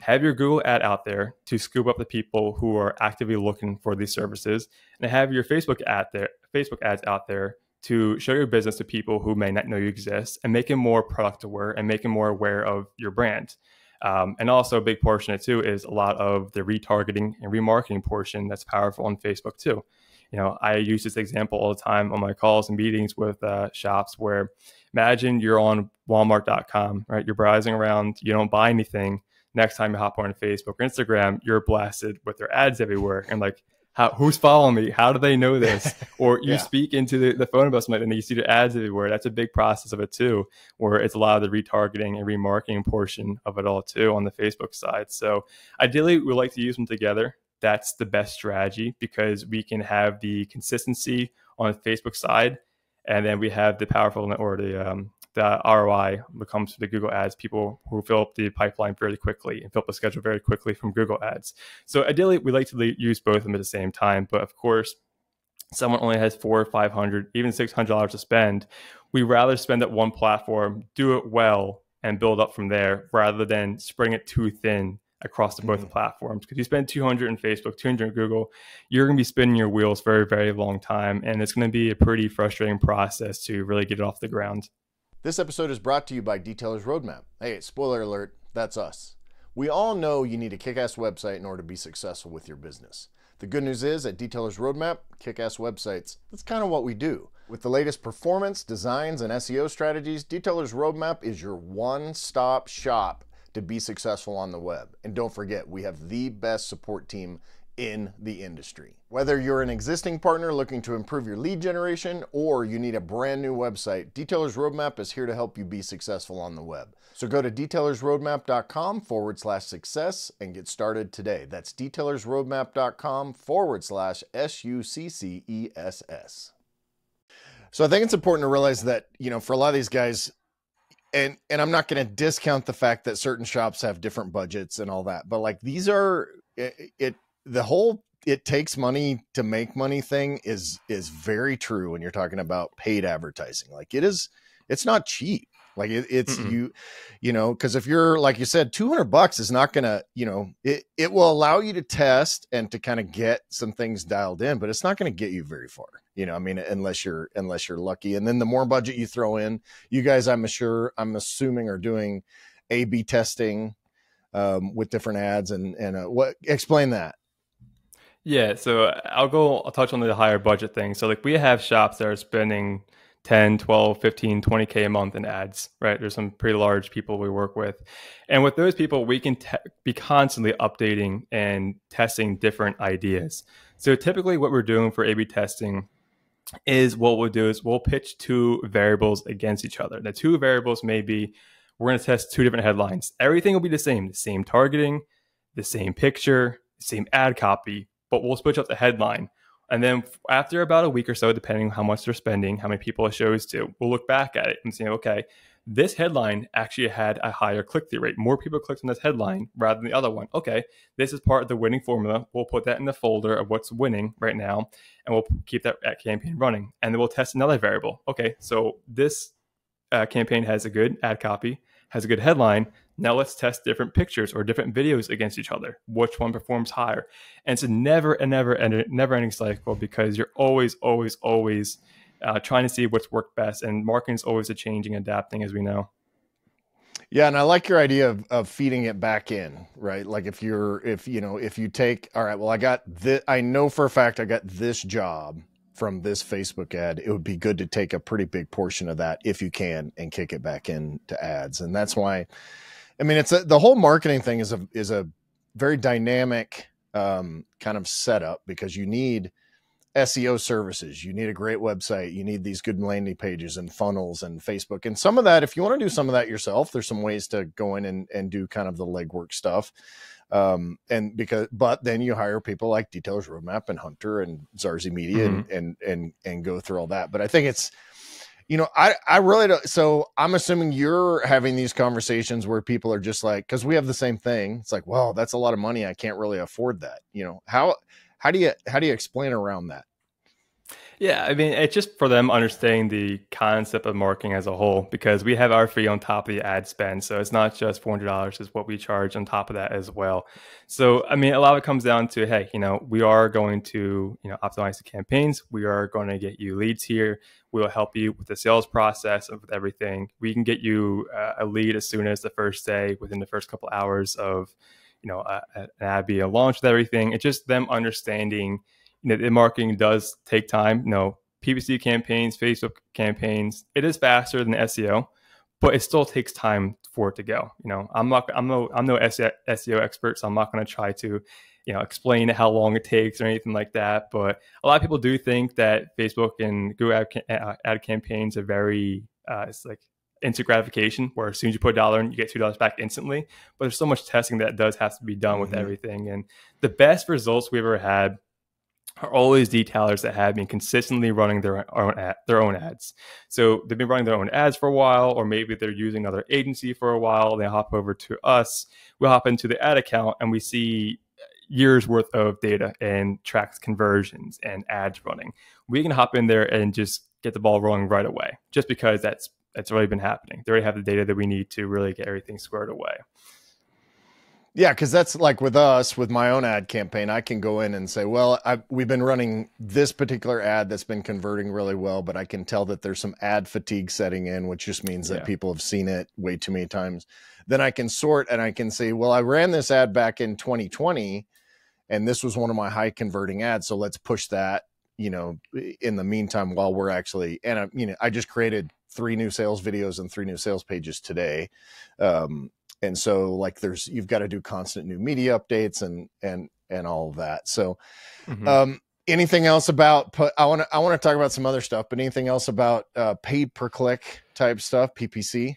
Have your Google ad out there to scoop up the people who are actively looking for these services, and have your Facebook ads out there to show your business to people who may not know you exist, and make it more product aware and make it more aware of your brand. And also a big portion of it too is a lot of the retargeting and remarketing portion that's powerful on Facebook too. You know, I use this example all the time on my calls and meetings with shops, where imagine you're on Walmart.com, right? You're browsing around, you don't buy anything. Next time you hop on Facebook or Instagram, you're blasted with their ads everywhere. And like, who's following me? How do they know this? Or you speak into the phone about something and you see the ads everywhere. That's a big process of it too, where it's a lot of the retargeting and remarketing portion of it all too on the Facebook side. So ideally, we like to use them together. That's the best strategy, because we can have the consistency on the Facebook side, and then we have the powerful, or the ROI when it comes to the Google ads, people who fill up the pipeline very quickly and fill up the schedule very quickly from Google ads. So ideally, we like to use both of them at the same time. But of course, someone only has $400 or $500, even $600 to spend. We rather spend at one platform, do it well, and build up from there, rather than spreading it too thin across the both platforms. Because you spend $200 in Facebook, $200 in Google, you're going to be spinning your wheels very, very long time. And it's going to be a pretty frustrating process to really get it off the ground. This episode is brought to you by Detailer's Roadmap. Hey, spoiler alert, that's us. We all know you need a kick-ass website in order to be successful with your business. The good news is, at Detailer's Roadmap, kick-ass websites, that's kind of what we do. With the latest performance, designs, and SEO strategies, Detailer's Roadmap is your one-stop shop to be successful on the web. And don't forget, we have the best support team in the industry. Whether you're an existing partner looking to improve your lead generation, or you need a brand new website, Detailer's Roadmap is here to help you be successful on the web. So go to detailersroadmap.com/success and get started today. That's detailersroadmap.com/SUCCESS. So I think it's important to realize that, you know, for a lot of these guys, and I'm not going to discount the fact that certain shops have different budgets and all that, but like these are, the whole it takes money to make money thing is very true when you're talking about paid advertising. Like it's not cheap. Like it's you know, because if you're, like you said, $200 is not gonna, you know, it will allow you to test and to kind of get some things dialed in, but it's not going to get you very far. You know, I mean, unless you're lucky. And then the more budget you throw in, you guys, I'm assuming are doing A/B testing with different ads and what, explain that. Yeah, so I'll touch on the higher budget thing. So like we have shops that are spending 10, 12, 15, 20K a month in ads, right? There's some pretty large people we work with. And with those people, we can be constantly updating and testing different ideas. So typically what we're doing for A/B testing is we'll pitch two variables against each other. The two variables may be, we're going to test two different headlines. Everything will be the same targeting, the same picture, the same ad copy, but we'll switch up the headline. And then after about a week or so, depending on how much they're spending, how many people it shows to, we'll look back at it and say, okay, this headline actually had a higher click-through rate. More people clicked on this headline rather than the other one. Okay, this is part of the winning formula. We'll put that in the folder of what's winning right now, and we'll keep that campaign running. And then we'll test another variable. Okay, so this campaign has a good ad copy, has a good headline. Now let's test different pictures or different videos against each other. Which one performs higher? And it's a never ending cycle, because you're always trying to see what's worked best. And marketing is always changing, adapting, as we know. Yeah. And I like your idea of feeding it back in, right? Like if you take, all right, well, I know for a fact I got this job from this Facebook ad, it would be good to take a pretty big portion of that, if you can, and kick it back into ads. And that's why, I mean, the whole marketing thing is a very dynamic kind of setup, because you need SEO services, you need a great website, you need these good landing pages and funnels and Facebook. And some of that, if you want to do some of that yourself, there's some ways to go in and do kind of the legwork stuff. But then you hire people like Detailers Roadmap and Hunter and Zarzy Media and go through all that. But I think it's, I really don't. So I'm assuming you're having these conversations where people are just like, because we have the same thing. It's like, well, that's a lot of money. I can't really afford that. How do you explain around that? Yeah, I mean, it's just for them understanding the concept of marketing as a whole, because we have our fee on top of the ad spend. So it's not just $400 is what we charge on top of that as well. So, I mean, a lot of it comes down to, hey, we are going to, optimize the campaigns. We are going to get you leads here. We'll help you with the sales process and with everything. We can get you a lead as soon as the first day, within the first couple hours of, an ad being launched with everything. It's just them understanding the marketing does take time. PPC campaigns, Facebook campaigns, it is faster than SEO, but it still takes time for it to go. I'm no SEO expert, so I'm not going to try to, explain how long it takes or anything like that. But a lot of people do think that Facebook and Google ad campaigns are very, it's like instant gratification, where as soon as you put $1 in, you get $2 back instantly. But there's so much testing that does have to be done with everything. And the best results we've ever had are always detailers that have been consistently running their own ads. So they've been running their own ads for a while, or maybe they're using another agency for a while. They hop over to us. We'll hop into the ad account and we see years worth of data and tracks conversions and ads running. We can hop in there and just get the ball rolling right away, just because that's already been happening. They already have the data that we need to really get everything squared away. Yeah, because that's like with us, with my own ad campaign, I can go in and say, well, we've been running this particular ad that's been converting really well, but I can tell that there's some ad fatigue setting in, which just means that people have seen it way too many times. Then I can sort and I can say, well, I ran this ad back in 2020, and this was one of my high converting ads. So let's push that, in the meantime, while we're actually, and I just created 3 new sales videos and 3 new sales pages today. And so like you've got to do constant new media updates and all of that. So, anything else about, I want to talk about some other stuff, but anything else about, paid per click type stuff, PPC?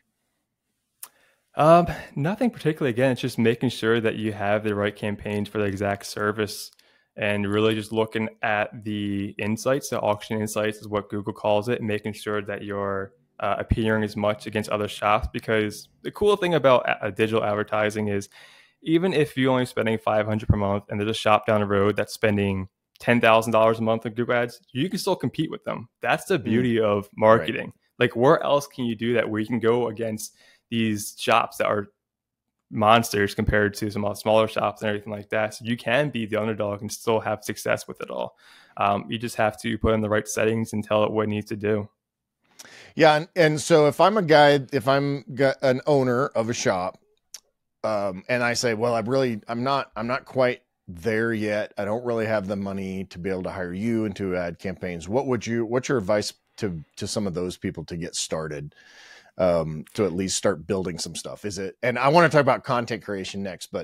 Nothing particularly. Again, it's just making sure that you have the right campaigns for the exact service, and really just looking at the insights. The auction insights is what Google calls it, and making sure that you're appearing as much against other shops. Because the cool thing about digital advertising is, even if you're only spending $500 per month and there's a shop down the road that's spending $10,000 a month on Google ads, you can still compete with them. That's the beauty of marketing. Right. Like, where else can you do that, where you can go against these shops that are monsters compared to some smaller shops and everything like that? So you can be the underdog and still have success with it all. You just have to put in the right settings and tell it what it needs to do. Yeah. And so if I'm an owner of a shop, and I say, well, I'm not quite there yet. I don't really have the money to be able to hire you into ad campaigns. What's your advice to some of those people to get started, to at least start building some stuff? And I want to talk about content creation next,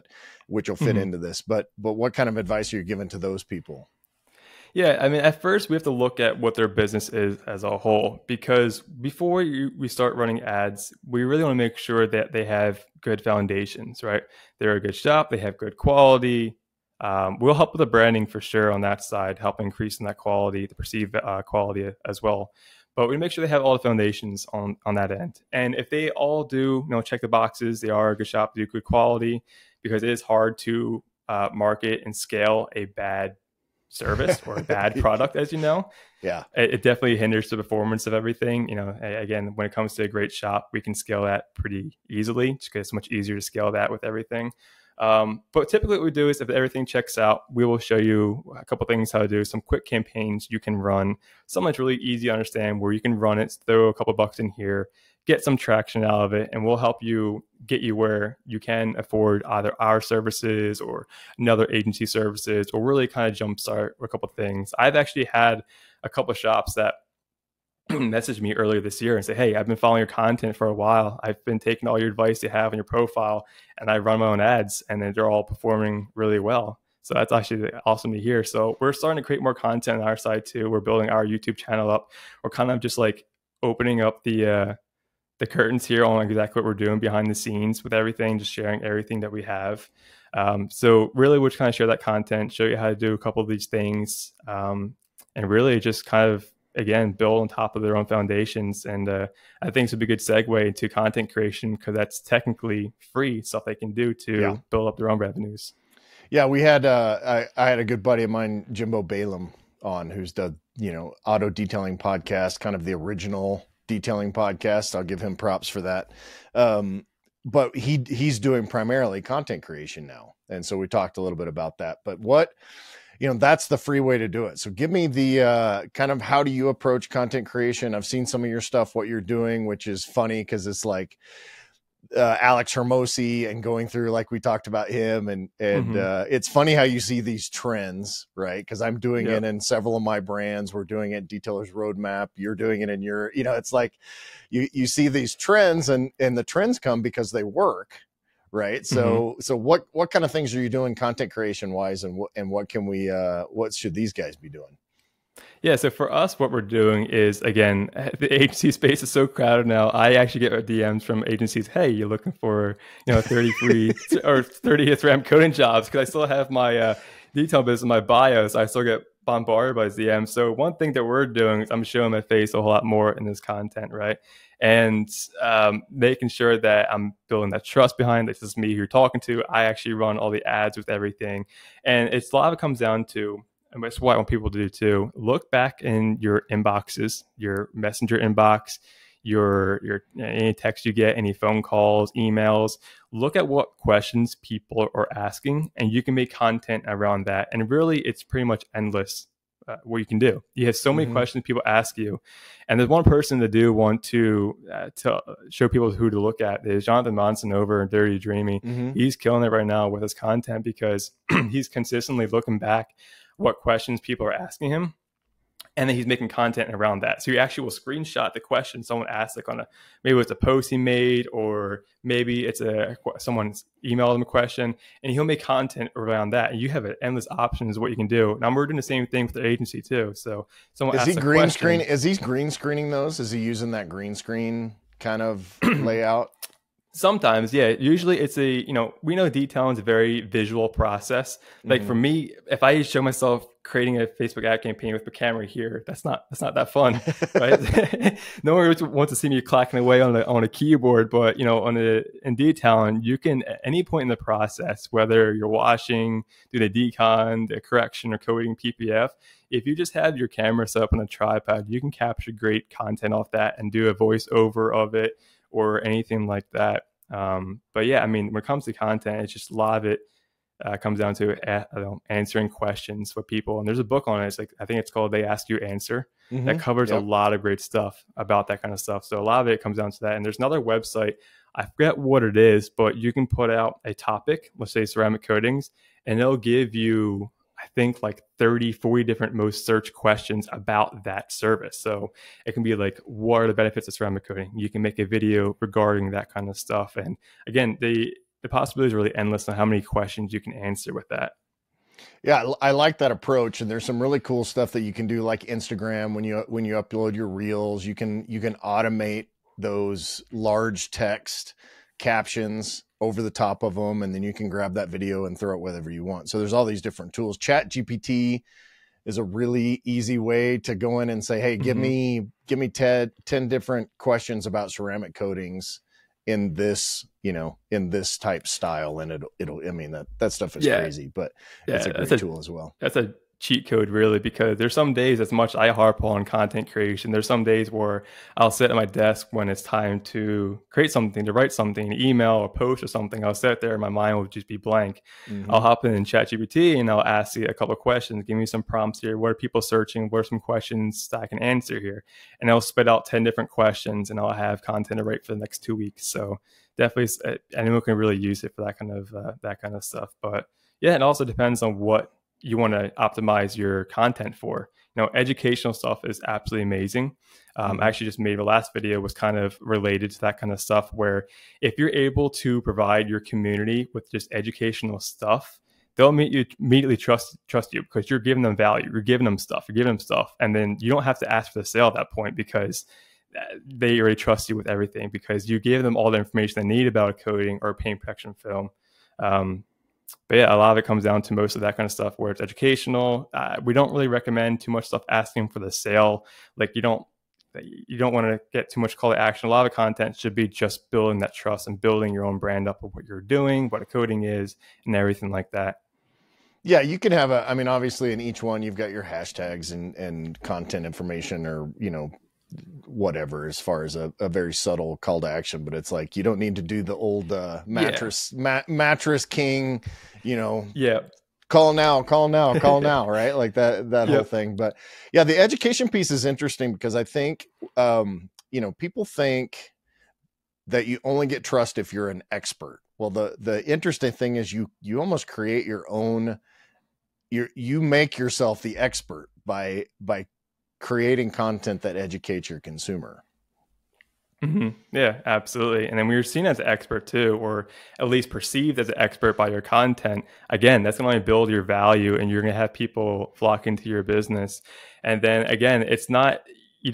which will fit into this, but what kind of advice are you giving to those people? Yeah, I mean, at first we have to look at what their business is as a whole, because before we start running ads, we really want to make sure that they have good foundations, right? They're a good shop, they have good quality. We'll help with the branding for sure on that side, help increasing that quality, the perceived quality as well. But we make sure they have all the foundations on that end. And if they all do, check the boxes, they are a good shop, they do good quality, because it is hard to market and scale a bad service or a bad product, as you know. Yeah, it definitely hinders the performance of everything. Again, when it comes to a great shop, we can scale that pretty easily, just because it's much easier to scale that with everything. But typically what we do is, if everything checks out, we will show you a couple things how to do some quick campaigns you can run. Something that's really easy to understand, where you can run it, throw a couple bucks in here, get some traction out of it, and we'll help you get you where you can afford either our services or another agency services, or really kind of jumpstart a couple of things. I've actually had a couple of shops that messaged me earlier this year and say, hey, I've been following your content for a while. I've been taking all your advice you have on your profile, and I run my own ads, and they're all performing really well. So that's actually awesome to hear. So we're starting to create more content on our side too. We're building our YouTube channel up. We're kind of just like opening up the curtains here on exactly what we're doing behind the scenes with everything, just sharing everything that we have. So really we'll just kind of share that content, show you how to do a couple of these things, and really just kind of, again, build on top of their own foundations. And I think it's a good segue into content creation, because that's technically free stuff they can do to build up their own revenues. Yeah, we had I had a good buddy of mine, Jimbo Balaam, on, who's the auto detailing podcast, kind of the original detailing podcast. I'll give him props for that. But he's doing primarily content creation now, and so we talked a little bit about that. But that's the free way to do it. So give me the kind of, how do you approach content creation? I've seen some of your stuff, what you're doing, which is funny because it's like Alex Hermosi and going through, like we talked about him, and it's funny how you see these trends, right? Because I'm doing it in several of my brands. We're doing it in Detailer's Roadmap. You're doing it in your, it's like you see these trends, and the trends come because they work. Right. So what kind of things are you doing content creation wise, and what can we what should these guys be doing? Yeah, so for us, what we're doing is, again, the agency space is so crowded now. I actually get DMs from agencies, hey, you're looking for 30 free or 30 SRAM coding jobs, because I still have my detail business in my bio, so I still get bombarded by DMs. So one thing that we're doing is I'm showing my face a whole lot more in this content, right? And making sure that I'm building that trust behind this is me who you're talking to. I actually run all the ads with everything. And a lot of it comes down to, and that's what I want people to do too, look back in your inboxes, your messenger inbox, your any text you get, any phone calls, emails. Look at what questions people are asking, and you can make content around that. And really, it's pretty much endless what you can do. You have so many questions people ask you, and there's one person that do want to show people who to look at. Is Jonathan Monson over in Dirty Dreaming. He's killing it right now with his content, because he's consistently looking back what questions people are asking him, and then he's making content around that. So you actually will screenshot the question someone asked, like on maybe it's a post he made, or maybe it's someone's emailed him a question, and he'll make content around that. And you have endless options of what you can do. Now we're doing the same thing with the agency too. So someone is asks he green screen? Is he green screening those? Is he using that green screen kind of layout? Sometimes, yeah. Usually it's we know detailing is a very visual process. Like for me, if I show myself creating a Facebook ad campaign with the camera here, that's not that fun, right? No one wants to see me clacking away on a keyboard, but in detailing, you can at any point in the process, whether you're washing, doing a decon, the correction, or coding PPF, if you just have your camera set up on a tripod, you can capture great content off that and do a voiceover of it, or anything like that. But yeah, I mean, when it comes to content, it's just a lot of it comes down to answering questions for people. And there's a book on it. It's like, I think it's called They Ask You Answer, that covers a lot of great stuff about that kind of stuff. So a lot of it comes down to that. And there's another website, I forget what it is, but you can put out a topic, let's say ceramic coatings, and it'll give you, I think, like 30, 40 different most searched questions about that service. So it can be like, what are the benefits of ceramic coating? You can make a video regarding that kind of stuff. And again, the possibilities are really endless on how many questions you can answer with that. Yeah, I like that approach. And there's some really cool stuff that you can do, like Instagram, when you upload your reels, you can automate those large text captions over the top of them, and then you can grab that video and throw it wherever you want. So there's all these different tools. ChatGPT is a really easy way to go in and say, hey, give me 10 different questions about ceramic coatings in this, in this type style. And it'll I mean, that stuff is crazy, but it's a great tool as well. That's a cheat code, really, because there's some days, as much I harp on content creation, there's some days where I'll sit at my desk when it's time to create something, to write something, an email or post or something. I'll sit there and my mind will just be blank. I'll hop in ChatGPT and I'll ask you a couple of questions. Give me some prompts here. What are people searching? What are some questions that I can answer here? And I'll spit out 10 different questions, and I'll have content to write for the next 2 weeks. So definitely anyone can really use it for that kind of stuff. But yeah, it also depends on what you want to optimize your content for. Educational stuff is absolutely amazing. I actually just made the last video was kind of related to that kind of stuff, where if you're able to provide your community with just educational stuff, they'll immediately trust you because you're giving them value, you're giving them stuff, and then you don't have to ask for the sale at that point because they already trust you with everything because you gave them all the information they need about a coating or a paint protection film. But yeah, a lot of it comes down to most of that kind of stuff where it's educational. We don't really recommend too much stuff asking for the sale. Like you don't want to get too much call to action. A lot of content should be just building that trust and building your own brand up of what you're doing, what a coating is, and everything like that. Yeah, you can have I mean, obviously in each one, you've got your hashtags and content information or, whatever, as far as a very subtle call to action, but it's like, you don't need to do the old mattress king, call now, right? Like that whole thing. But yeah, the education piece is interesting because I think, people think that you only get trust if you're an expert. Well, the interesting thing is you almost create your own, you make yourself the expert by creating content that educates your consumer. Mm-hmm. Yeah, absolutely. And then when you're seen as an expert too, or at least perceived as an expert by your content, again, that's going to only build your value and you're going to have people flock into your business. And then again, it's not, you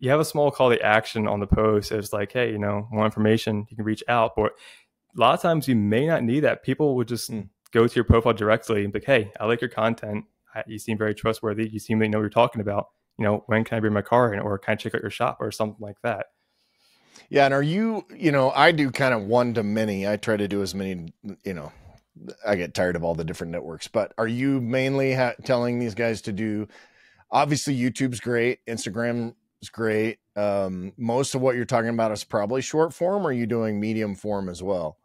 have a small call to action on the post. It's like, hey, more information, you can reach out. But a lot of times you may not need that. People would just go to your profile directly and be like, hey, I like your content. You seem very trustworthy. You seem to know what you're talking about. When can I bring my car in, or can I check out your shop or something like that? Yeah. And are you, I do kind of one to many. I try to do as many, I get tired of all the different networks, but are you mainly telling these guys to do, obviously YouTube's great. Instagram is great. Most of what you're talking about is probably short form, or are you doing medium form as well?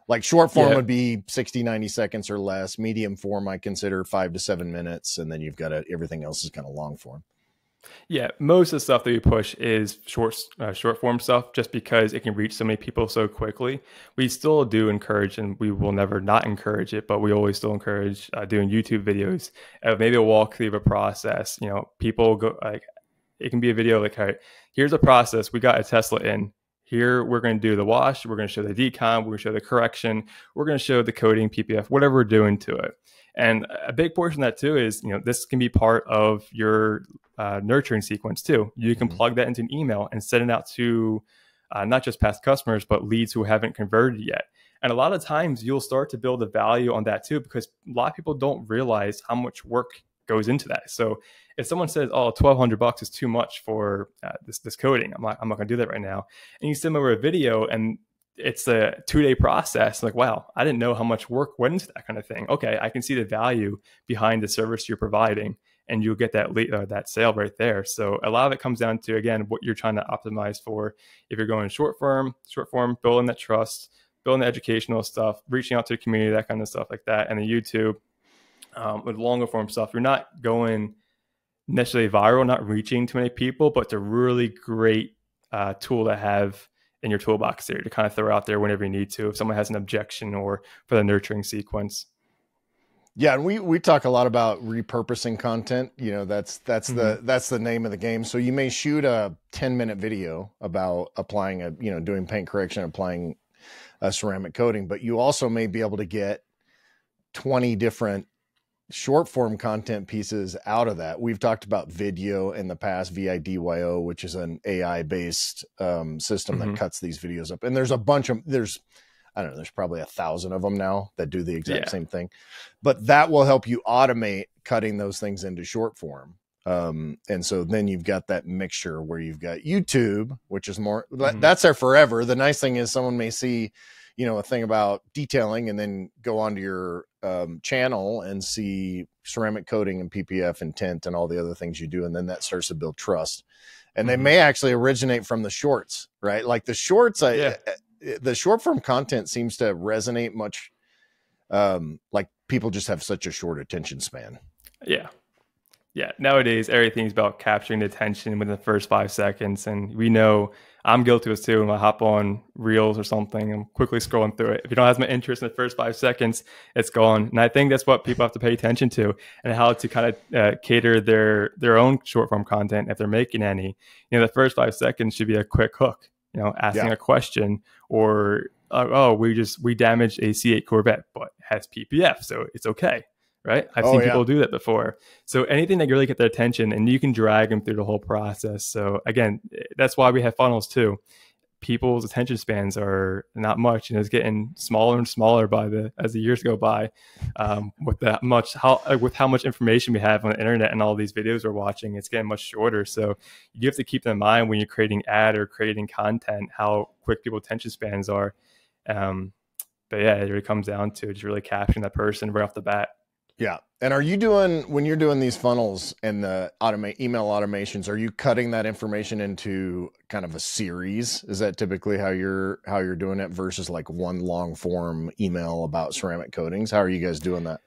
Like short form would be 60, 90 seconds or less. Medium form, I consider 5 to 7 minutes. And then you've got everything else is kind of long form. Yeah, most of the stuff that we push is short form stuff just because it can reach so many people so quickly. We still do encourage, and we will never not encourage it, but we always still encourage doing YouTube videos, maybe a walkthrough of a process. People go like, it can be a video like, all right, here's a process. We got a Tesla in. Here, we're going to do the wash. We're going to show the decon. We're going to show the correction. We're going to show the coating, PPF, whatever we're doing to it. And a big portion of that too is, this can be part of your nurturing sequence too. You can plug that into an email and send it out to not just past customers, but leads who haven't converted yet. And a lot of times you'll start to build a value on that too, because a lot of people don't realize how much work goes into that. So if someone says, oh, $1,200 is too much for this coating, I'm not going to do that right now. And you send them over a video and it's a 2-day process. Like, wow, I didn't know how much work went into that kind of thing. Okay, I can see the value behind the service you're providing, and you'll get that sale right there. So a lot of it comes down to, again, what you're trying to optimize for. If you're going short form, building that trust, building the educational stuff, reaching out to the community, that kind of stuff like that. And the YouTube with longer form stuff, you're not going necessarily viral, not reaching too many people, but it's a really great tool to have in your toolbox there to kind of throw out there whenever you need to, if someone has an objection or for the nurturing sequence. Yeah, and we talk a lot about repurposing content. That's the name of the game. So you may shoot a 10-minute video about applying doing paint correction, applying a ceramic coating, but you also may be able to get 20 different short form content pieces out of that. We've talked about video in the past, VIDYO, which is an AI based system that cuts these videos up. And there's a bunch of, there's probably 1,000 of them now that do the exact same thing, but that will help you automate cutting those things into short form. And so then you've got that mixture where you've got YouTube, which is more, that's there forever. The nice thing is someone may see, a thing about detailing and then go onto your channel and see ceramic coating and PPF and tint and all the other things you do. And then that starts to build trust. And they may actually originate from the shorts, right? Like the shorts, the short form content seems to resonate much. Like people just have such a short attention span. Yeah. Nowadays, everything's about capturing the attention within the first 5 seconds. And we know I'm guilty of this too. When I hop on Reels or something, I'm quickly scrolling through it. If you don't have my interest in the first 5 seconds, it's gone. And I think that's what people have to pay attention to, and how to kind of cater their own short form content if they're making any. The first 5 seconds should be a quick hook. Asking a question or oh, we damaged a C8 Corvette, but it has PPF, so it's okay, right? I've Oh seen yeah. people do that before. So anything that really get their attention, and you can drag them through the whole process. So again, that's why we have funnels too. People's attention spans are not much, and it's getting smaller and smaller as the years go by. With how much information we have on the internet and all these videos we're watching, it's getting much shorter. So you have to keep in mind when you're creating ad or creating content how quick people's attention spans are. But yeah, it really comes down to just really capturing that person right off the bat. Yeah. And when you're doing these funnels and the email automations, are you cutting that information into kind of a series? Is that typically how you're doing it versus like one long form email about ceramic coatings? How are you guys doing that?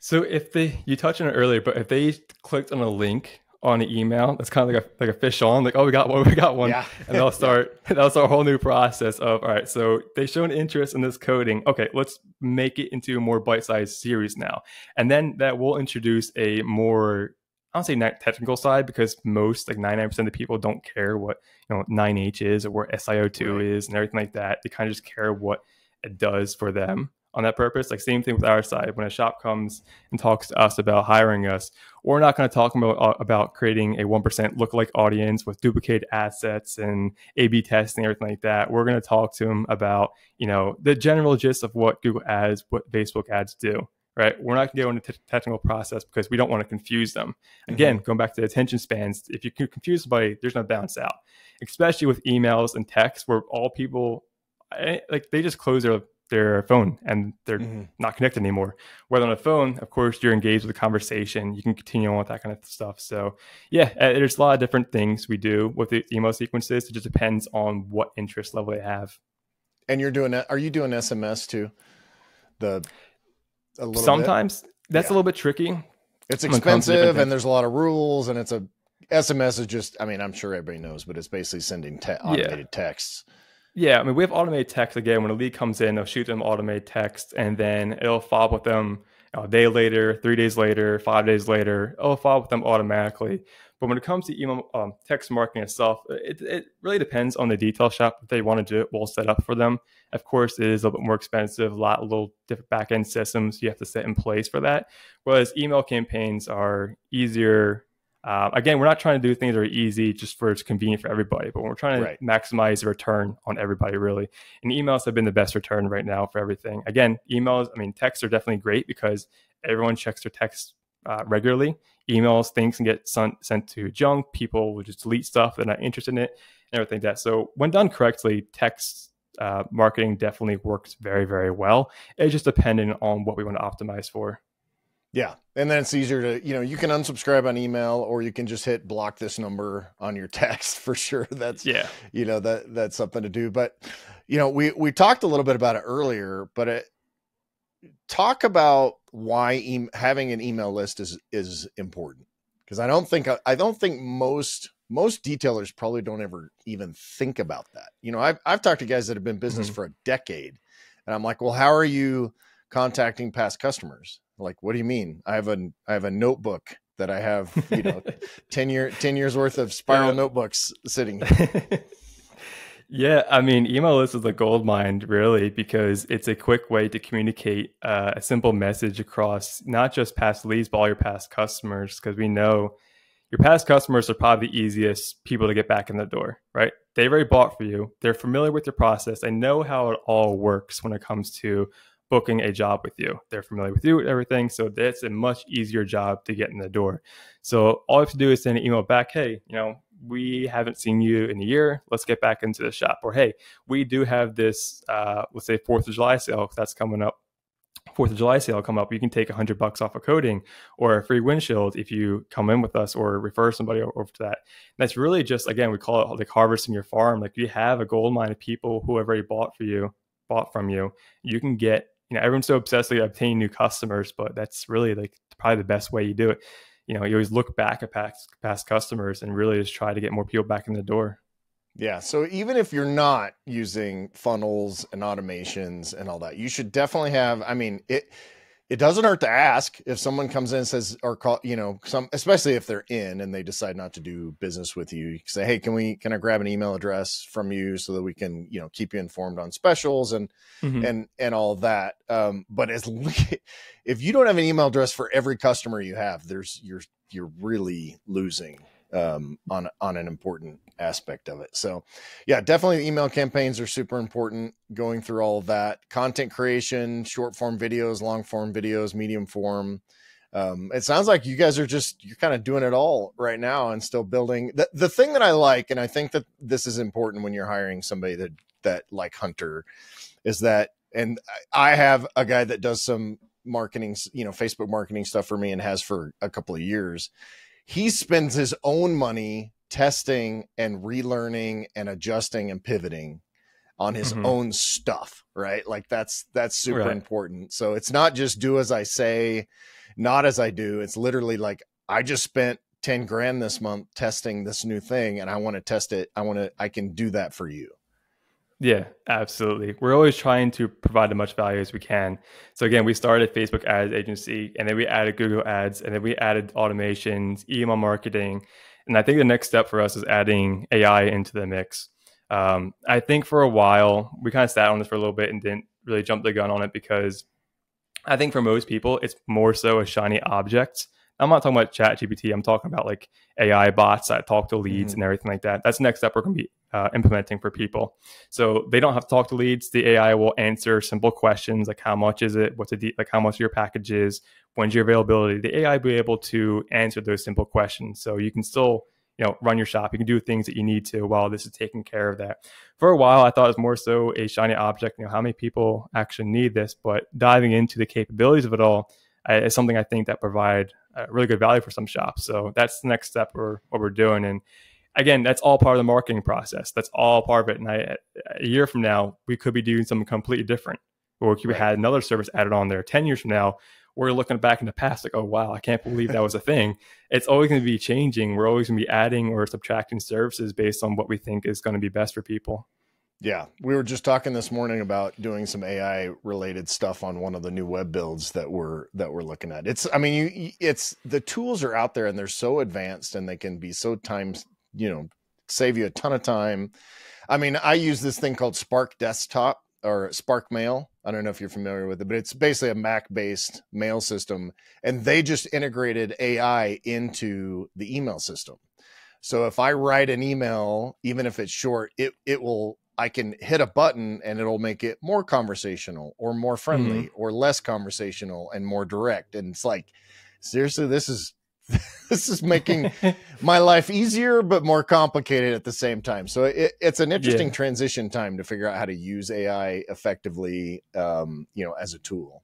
So you touched on it earlier, but if they clicked on a link on an email, it's kind of like a fish on, like, oh, we got one. Yeah. And they'll start a whole new process of, all right, so they show an interest in this coating. Okay, let's make it into a more bite-sized series now. And then that will introduce a more, I don't say not technical side, because most, like 99% of the people don't care what 9H is or what SiO2 is and everything like that. They kind of just care what it does for them on that purpose. Like same thing with our side. When a shop comes and talks to us about hiring us, we're not going to talk about creating a 1% lookalike audience with duplicated assets and A/B testing, everything like that. We're going to talk to them about, the general gist of what Google ads, what Facebook ads do, right? We're not going to go into the technical process because we don't want to confuse them. Again, going back to the attention spans, if you can confuse somebody, there's no bounce out, especially with emails and text where all people, like they just close their phone and they're not connected anymore. Whether on a phone, of course, you're engaged with the conversation. You can continue on with that kind of stuff. So yeah, there's a lot of different things we do with the email sequences. It just depends on what interest level they have. And are you doing SMS too? Sometimes that's a little bit tricky. It's expensive and there's a lot of rules, and SMS is just, I'm sure everybody knows, but it's basically sending automated texts. Yeah, I mean, we have automated text. Again, when a lead comes in, they'll shoot them automated text, and then it'll follow up with them a day later, 3 days later, 5 days later. It'll follow up with them automatically. But when it comes to email text marketing itself, it really depends on the detail shop that they want to do it. We'll set up for them. Of course, it is a little bit more expensive, a little different back-end systems you have to set in place for that. Whereas email campaigns are easier. Again, we're not trying to do things that are easy just for it's convenient for everybody, but we're trying to maximize the return on everybody, really. And emails have been the best return right now for everything. Again, texts are definitely great because everyone checks their texts regularly. Emails, things can get sent to junk. People will just delete stuff. They're not interested in it and everything like that. So when done correctly, text marketing definitely works very, very well. It's just dependent on what we want to optimize for. Yeah. And then it's easier to, you can unsubscribe on email, or you can just hit block this number on your text for sure. That's, that's something to do. But, we talked a little bit about it earlier, but talk about why having an email list is important. Because I don't think most detailers probably don't ever even think about that. I've talked to guys that have been in business for a decade, and I'm like, well, how are you contacting past customers? Like, what do you mean? I have a notebook that I have, 10 years worth of spiral notebooks sitting here. Yeah, email list is a gold mine, really, because it's a quick way to communicate a simple message across not just past leads, but all your past customers, because we know your past customers are probably the easiest people to get back in the door, right? They've already bought for you. They're familiar with your process. They know how it all works when it comes to booking a job with you. They're familiar with you and everything. So that's a much easier job to get in the door. So all you have to do is send an email back. Hey, we haven't seen you in a year. Let's get back into the shop. Or, hey, we do have this, let's say 4th of July sale. That's coming up. 4th of July sale come up. You can take $100 off a coating or a free windshield if you come in with us or refer somebody over to that. And that's really just, again, we call it like harvesting your farm. Like, you have a gold mine of people who have already bought from you. You can get, everyone's so obsessed with obtaining new customers, but that's really like probably the best way you do it. You always look back at past customers and really just try to get more people back in the door. Yeah. So even if you're not using funnels and automations and all that, you should definitely have, it doesn't hurt to ask if someone comes in and says, or call, especially if they're in and they decide not to do business with you, you can say, hey, can I grab an email address from you so that we can, keep you informed on specials and all that. But if you don't have an email address for every customer you have, you're really losing on an important aspect of it. So yeah, definitely email campaigns are super important, going through all of that. Content creation, short form videos, long form videos, medium form. It sounds like you guys you're kind of doing it all right now and still building. The thing that I like, and I think that this is important when you're hiring somebody that like Hunter, is that, and I have a guy that does some marketing, Facebook marketing stuff for me and has for a couple of years. He spends his own money testing and relearning and adjusting and pivoting on his own stuff, right? Like that's super important. So it's not just do as I say, not as I do. It's literally like, I just spent 10 grand this month testing this new thing and I want to test it. I can do that for you. Yeah, absolutely. We're always trying to provide as much value as we can. So again, we started Facebook ads agency, and then we added Google ads, and then we added automations, email marketing. And I think the next step for us is adding AI into the mix. I think for a while, we kind of sat on this for a little bit and didn't really jump the gun on it because I think for most people, it's more so a shiny object. I'm not talking about ChatGPT. I'm talking about like AI bots that talk to leads and everything like that. That's the next step we're going to be implementing for people. So they don't have to talk to leads. The AI will answer simple questions like how much is it? Like how much your package is? When's your availability? The AI will be able to answer those simple questions. So you can still, run your shop. You can do things that you need to while this is taking care of that. For a while, I thought it was more so a shiny object. How many people actually need this? But diving into the capabilities of it all is something I think that provide really good value for some shops. So that's the next step what we're doing. And again, that's all part of the marketing process. That's all part of it. And a year from now, we could be doing something completely different. Or we could have had another service added on there. 10 years from now, we're looking back in the past like, oh, wow, I can't believe that was a thing. It's always going to be changing. We're always going to be adding or subtracting services based on what we think is going to be best for people. Yeah, we were just talking this morning about doing some AI related stuff on one of the new web builds that we're looking at. It's the tools are out there and they're so advanced and they can be so save you a ton of time. I mean, I use this thing called Spark Desktop or Spark Mail. I don't know if you're familiar with it, but it's basically a Mac-based mail system, and they just integrated AI into the email system. So if I write an email, even if it's short, I can hit a button and it'll make it more conversational or more friendly or less conversational and more direct. And it's like, seriously, this is making my life easier, but more complicated at the same time. So it's an interesting transition time to figure out how to use AI effectively, as a tool.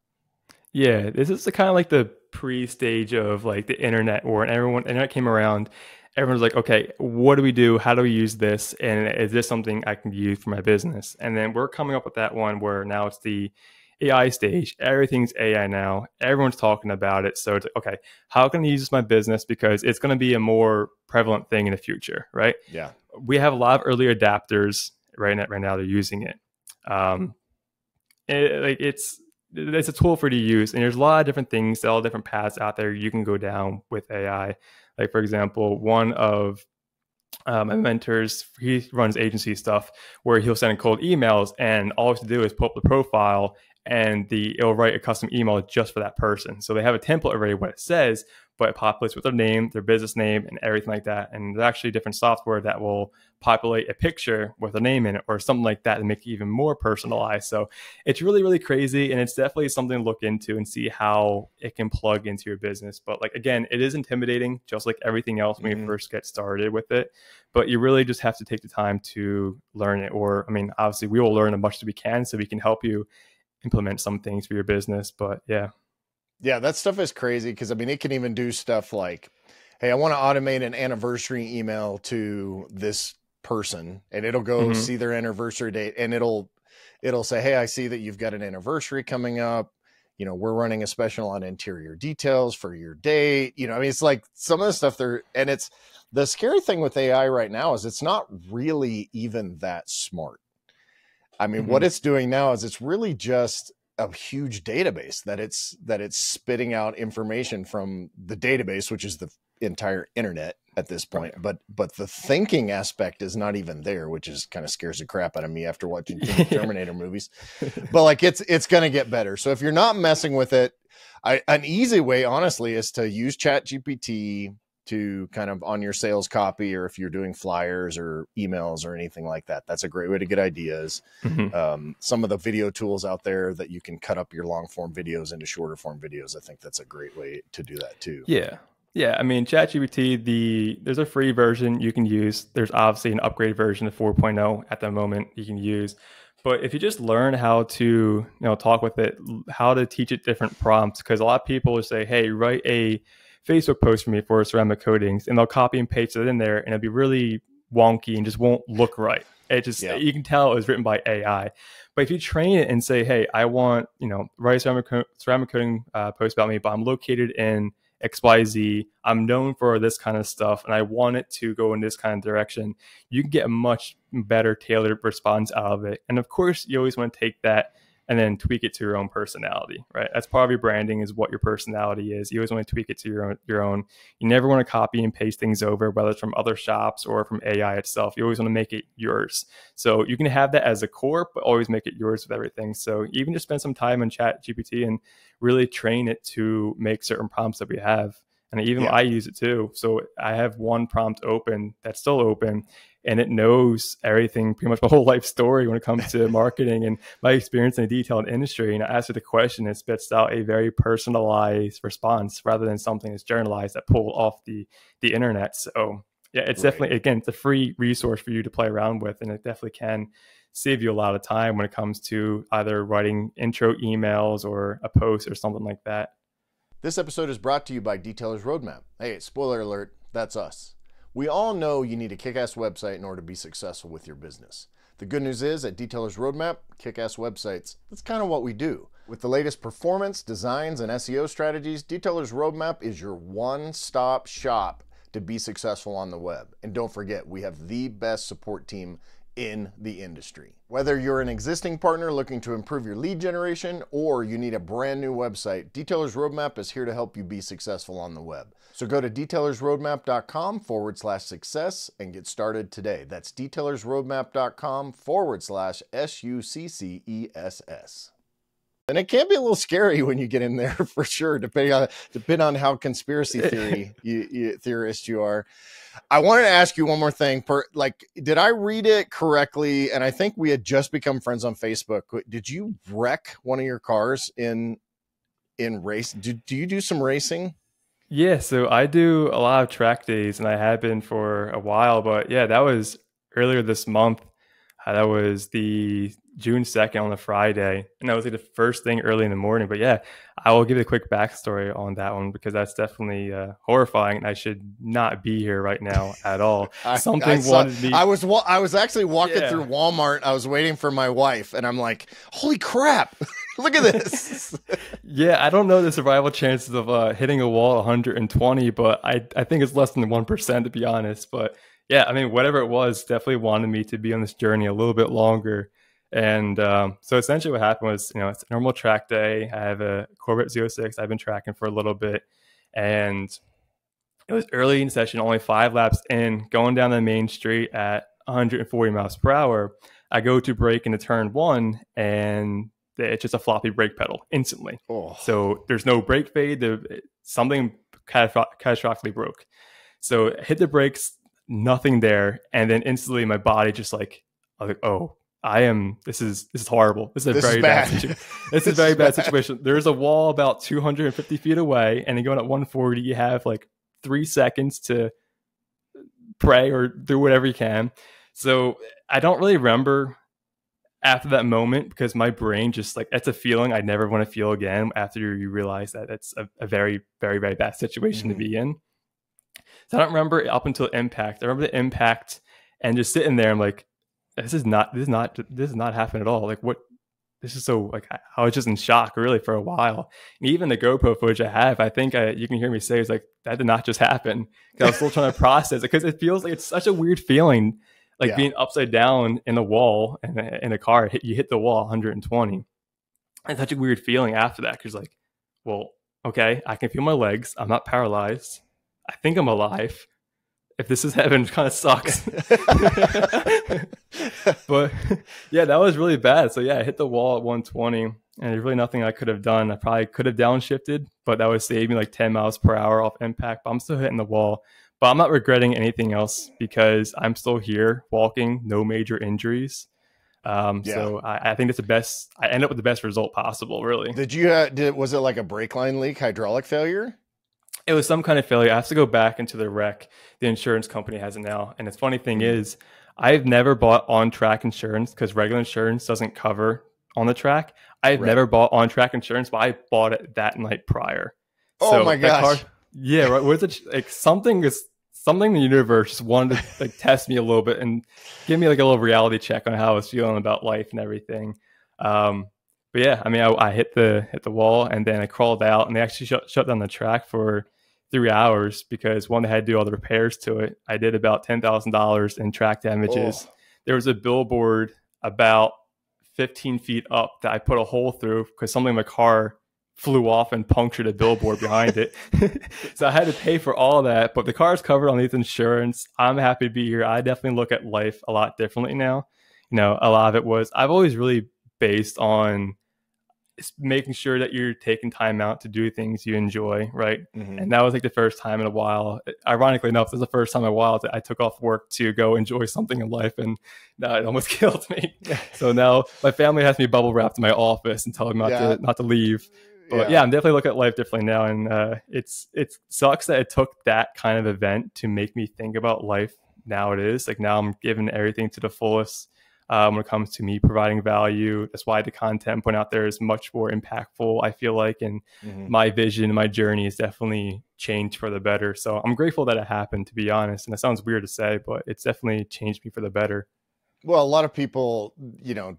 Yeah, this is kind of like the pre-stage of like the internet, or when internet came around, everyone's like, okay, what do we do? How do we use this? And is this something I can use for my business? And then we're coming up with that one where now it's the AI stage. Everything's AI now. Everyone's talking about it. So it's like, okay, how can I use this in my business? Because it's going to be a more prevalent thing in the future, right? Yeah. We have a lot of early adapters right now. They're using it. It's a tool for you to use, and there's a lot of different things, all different paths out there you can go down with AI. Like, for example, one of my mentors, he runs agency stuff where he'll send cold emails, and all you have to do is pull up the profile and it'll write a custom email just for that person. So they have a template already what it says, but it populates with their name, their business name, and everything like that. And there's actually different software that will populate a picture with a name in it or something like that and make it even more personalized. So it's really, really crazy. And it's definitely something to look into and see how it can plug into your business. But like, again, it is intimidating, just like everything else when you first get started with it. But you really just have to take the time to learn it. Or, I mean, obviously we will learn as much as we can so we can help you implement some things for your business. But yeah, that stuff is crazy because I mean, it can even do stuff like, hey, I want to automate an anniversary email to this person, and it'll go see their anniversary date, and it'll say, hey, I see that you've got an anniversary coming up. We're running a special on interior details for your date. I mean, it's like some of the stuff there, and it's the scary thing with AI right now is it's not really even that smart. I mean, what it's doing now is it's really just a huge database that it's spitting out information from the database, which is the entire internet at this point. But the thinking aspect is not even there, which is kind of scares the crap out of me after watching two Terminator movies. But like it's going to get better. So if you're not messing with it, an easy way, honestly, is to use ChatGPT to kind of on your sales copy, or if you're doing flyers or emails or anything like that. That's a great way to get ideas. Some of the video tools out there that you can cut up your long form videos into shorter form videos. I think that's a great way to do that too. Yeah. I mean, ChatGPT, there's a free version you can use. There's obviously an upgraded version of 4.0 at the moment you can use. But if you just learn how to, talk with it, how to teach it different prompts, because a lot of people will say, hey, write a Facebook post for me for ceramic coatings, and they'll copy and paste it in there, and it'll be really wonky and just won't look right. It just, you can tell it was written by AI. But if you train it and say, hey, I want, write a ceramic coating post about me, but I'm located in XYZ, I'm known for this kind of stuff, and I want it to go in this kind of direction, you can get a much better tailored response out of it. And of course, you always want to take that and then tweak it to your own personality, right? That's part of your branding, is what your personality is. You always want to tweak it to your own. You never want to copy and paste things over, whether it's from other shops or from AI itself. You always want to make it yours. So you can have that as a core, but always make it yours with everything. So even just spend some time on ChatGPT and really train it to make certain prompts that we have. And even I use it too. So I have one prompt open that's still open, and it knows everything, pretty much my whole life story when it comes to marketing and my experience in the detailed industry. And I ask it the question, it spits out a very personalized response rather than something that's generalized that pulled off the internet. So yeah, it's definitely, again, it's a free resource for you to play around with, and it definitely can save you a lot of time when it comes to either writing intro emails or a post or something like that. This episode is brought to you by Detailer's Roadmap. Hey, spoiler alert, that's us. We all know you need a kick-ass website in order to be successful with your business. The good news is, at Detailer's Roadmap, kick-ass websites, that's kind of what we do. With the latest performance, designs, and SEO strategies, Detailer's Roadmap is your one-stop shop to be successful on the web. And don't forget, we have the best support team in the industry. Whether you're an existing partner looking to improve your lead generation, or you need a brand new website, Detailer's Roadmap is here to help you be successful on the web. So go to detailersroadmap.com/success and get started today. That's detailersroadmap.com/SUCCESS. And it can be a little scary when you get in there, for sure, depending on how conspiracy theorist you are. I wanted to ask you one more thing. Did I read it correctly? And I think we had just become friends on Facebook. Did you wreck one of your cars in race? Do you do some racing? Yeah, so I do a lot of track days, and I have been for a while. But yeah, that was earlier this month. That was the June 2nd on a Friday, and that was like the first thing early in the morning. But yeah, I will give you a quick backstory on that one, because that's definitely horrifying, and I should not be here right now at all. Wanted me. I was actually walking through Walmart. I was waiting for my wife, and I'm like, holy crap, look at this. Yeah, I don't know the survival chances of hitting a wall at 120, but I think it's less than 1%, to be honest. But yeah, I mean, whatever it was, definitely wanted me to be on this journey a little bit longer. And so essentially what happened was, it's a normal track day. I have a Corvette Z06 I've been tracking for a little bit. And it was early in session, only 5 laps in, going down the main street at 140 miles per hour. I go to brake into turn 1, and it's just a floppy brake pedal instantly. So there's no brake fade. Something catastrophically broke. So hit the brakes, nothing there, and then instantly my body just I was like, oh, this is horrible. This is a very bad situation. This is a very bad situation. There's a wall about 250 feet away, and then going at 140, you have 3 seconds to pray or do whatever you can. So I don't really remember after that moment, because my brain just it's a feeling I never want to feel again after you realize that it's a very, very, very bad situation to be in. So I don't remember up until impact. I remember the impact and just sitting there. I'm like, this is not happening at all. This is so I was just in shock really for a while. And even the GoPro footage I have, I think you can hear me say, it's that did not just happen. I was still trying to process it, because it feels like it's such a weird feeling, being upside down in a wall in a car. You hit the wall 120. It's such a weird feeling after that, because like, well, okay, I can feel my legs. I'm not paralyzed. I think I'm alive. If this is heaven, it kind of sucks. But yeah, that was really bad. So yeah, I hit the wall at 120, and there's really nothing I could have done. I probably could have downshifted, but that would save me like 10 miles per hour off impact. But I'm still hitting the wall. But I'm not regretting anything else because I'm still here walking, no major injuries. So I think that's the best. I end up with the best result possible, really. Was it like a brake line leak, hydraulic failure? It was some kind of failure. I have to go back into the wreck. The insurance company has it now. And the funny thing is, I've never bought on-track insurance because regular insurance doesn't cover on the track. I've never bought on-track insurance, but I bought it that night prior. Oh my gosh. Yeah, right. Was it like something in the universe just wanted to like test me a little bit and give me like a little reality check on how I was feeling about life and everything. But yeah, I mean, I hit the wall, and then I crawled out, and they actually shut down the track for 3 hours because one, they had to do all the repairs to it. I did about $10,000 in track damages. Oh. There was a billboard about 15 feet up that I put a hole through because something in my car flew off and punctured a billboard behind it. So I had to pay for all that, but the car is covered underneath insurance. I'm happy to be here. I definitely look at life a lot differently now. You know, a lot of it was, I've always really based on making sure that you're taking time out to do things you enjoy, right? Mm-hmm. And that was like the first time in a while. Ironically enough, it was the first time in a while that I took off work to go enjoy something in life, and it almost killed me. So now my family has me bubble wrapped in my office and telling me not to leave. But yeah, I'm definitely looking at life differently now, and it sucks that it took that kind of event to make me think about life now. It is like now I'm giving everything to the fullest. When it comes to me providing value. That's why the content I'm putting out there is much more impactful, I feel like, and my vision, my journey is definitely changed for the better. So I'm grateful that it happened, to be honest. And it sounds weird to say, but it's definitely changed me for the better. Well, a lot of people,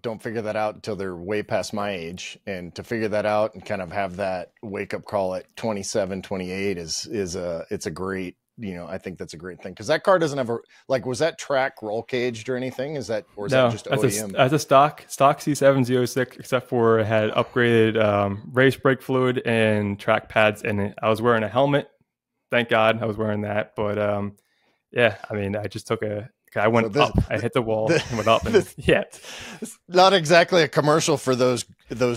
don't figure that out until they're way past my age. And to figure that out and kind of have that wake up call at 27, 28 it's a great, I think that's a great thing, because that car doesn't have was that track roll caged or anything? Is that just OEM? As a stock C706, except for it had upgraded race brake fluid and track pads in it. I was wearing a helmet. Thank God I was wearing that. But yeah, I mean, I just took I went up. I hit the wall and went up. And it's not exactly a commercial for those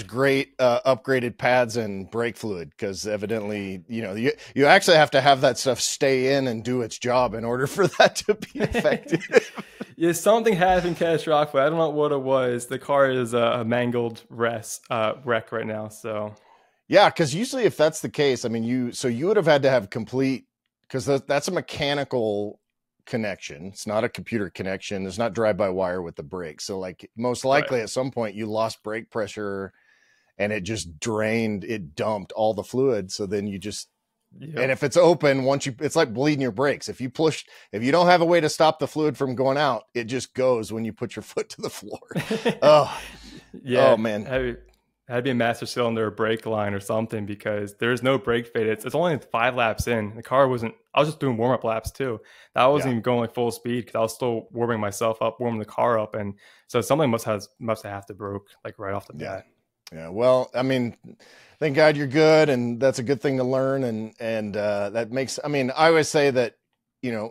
great upgraded pads and brake fluid, because evidently, you actually have to have that stuff stay in and do its job in order for that to be effective. Yeah, something happened catastrophic. I don't know what it was. The car is a mangled wreck right now. So yeah, because usually if that's the case, I mean, you would have had to have complete, because that's a mechanical connection. It's not a computer connection. There's not drive-by-wire with the brakes. So like most likely at some point you lost brake pressure and it just dumped all the fluid. So then you just, and if it's open, it's like bleeding your brakes. If you don't have a way to stop the fluid from going out, it just goes when you put your foot to the floor. Oh, yeah. Oh man. It had to be a master cylinder or brake line or something, because there's no brake fade. It's only 5 laps in. The car wasn't, I was just doing warm-up laps too. I wasn't even going like full speed because I was still warming myself up, warming the car up. And so something must have to broke like right off the bat. Yeah. Well, I mean, thank God you're good. And that's a good thing to learn. And that makes, I mean, I always say that,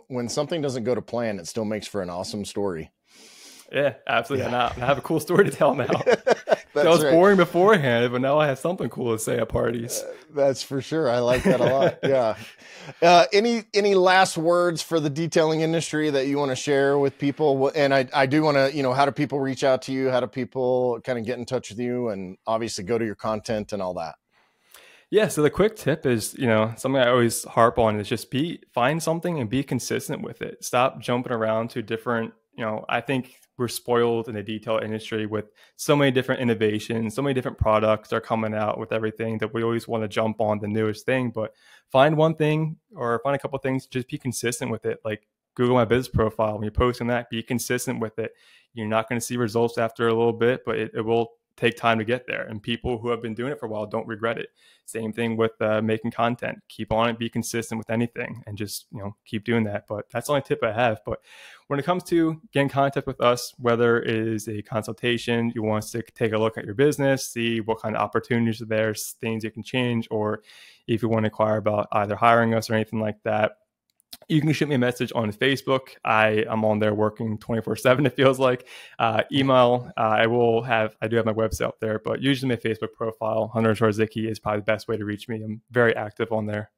when something doesn't go to plan, it still makes for an awesome story. Yeah, absolutely. Yeah. And I have a cool story to tell now. I was boring beforehand, but now I have something cool to say at parties. That's for sure. I like that a lot. Yeah. Any last words for the detailing industry that you want to share with people? And I do want to, how do people reach out to you? How do people kind of get in touch with you, and obviously go to your content and all that? Yeah. So the quick tip is, something I always harp on is just find something and be consistent with it. Stop jumping around to different, I think we're spoiled in the detail industry with so many different innovations, so many different products are coming out with everything that we always want to jump on the newest thing. But find one thing or find a couple of things, just be consistent with it. Like Google My Business Profile, when you're posting that, be consistent with it. You're not going to see results after a little bit, but it will take time to get there. And people who have been doing it for a while don't regret it. Same thing with making content. Keep on it, be consistent with anything, and just, keep doing that. But that's the only tip I have. But when it comes to getting in contact with us, whether it is a consultation, you want us to take a look at your business, see what kind of opportunities are there, things you can change, or if you want to inquire about either hiring us or anything like that, you can shoot me a message on Facebook. I'm on there working 24/7. It feels like. Email. I do have my website up there, but usually my Facebook profile, Hunter Zarzycki, is probably the best way to reach me. I'm very active on there.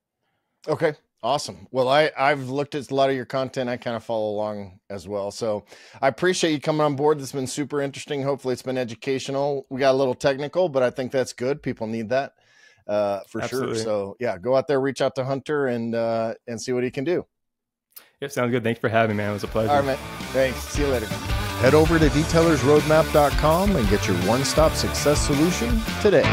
Okay, awesome. Well, I've looked at a lot of your content. I kind of follow along as well. So I appreciate you coming on board. This has been super interesting. Hopefully it's been educational. We got a little technical, but I think that's good. People need that. For Absolutely. Sure. So yeah, go out there, reach out to Hunter and see what he can do. Yeah, sounds good. Thanks for having me, man. It was a pleasure. All right, man. Thanks. See you later. Head over to detailersroadmap.com and get your one-stop success solution today.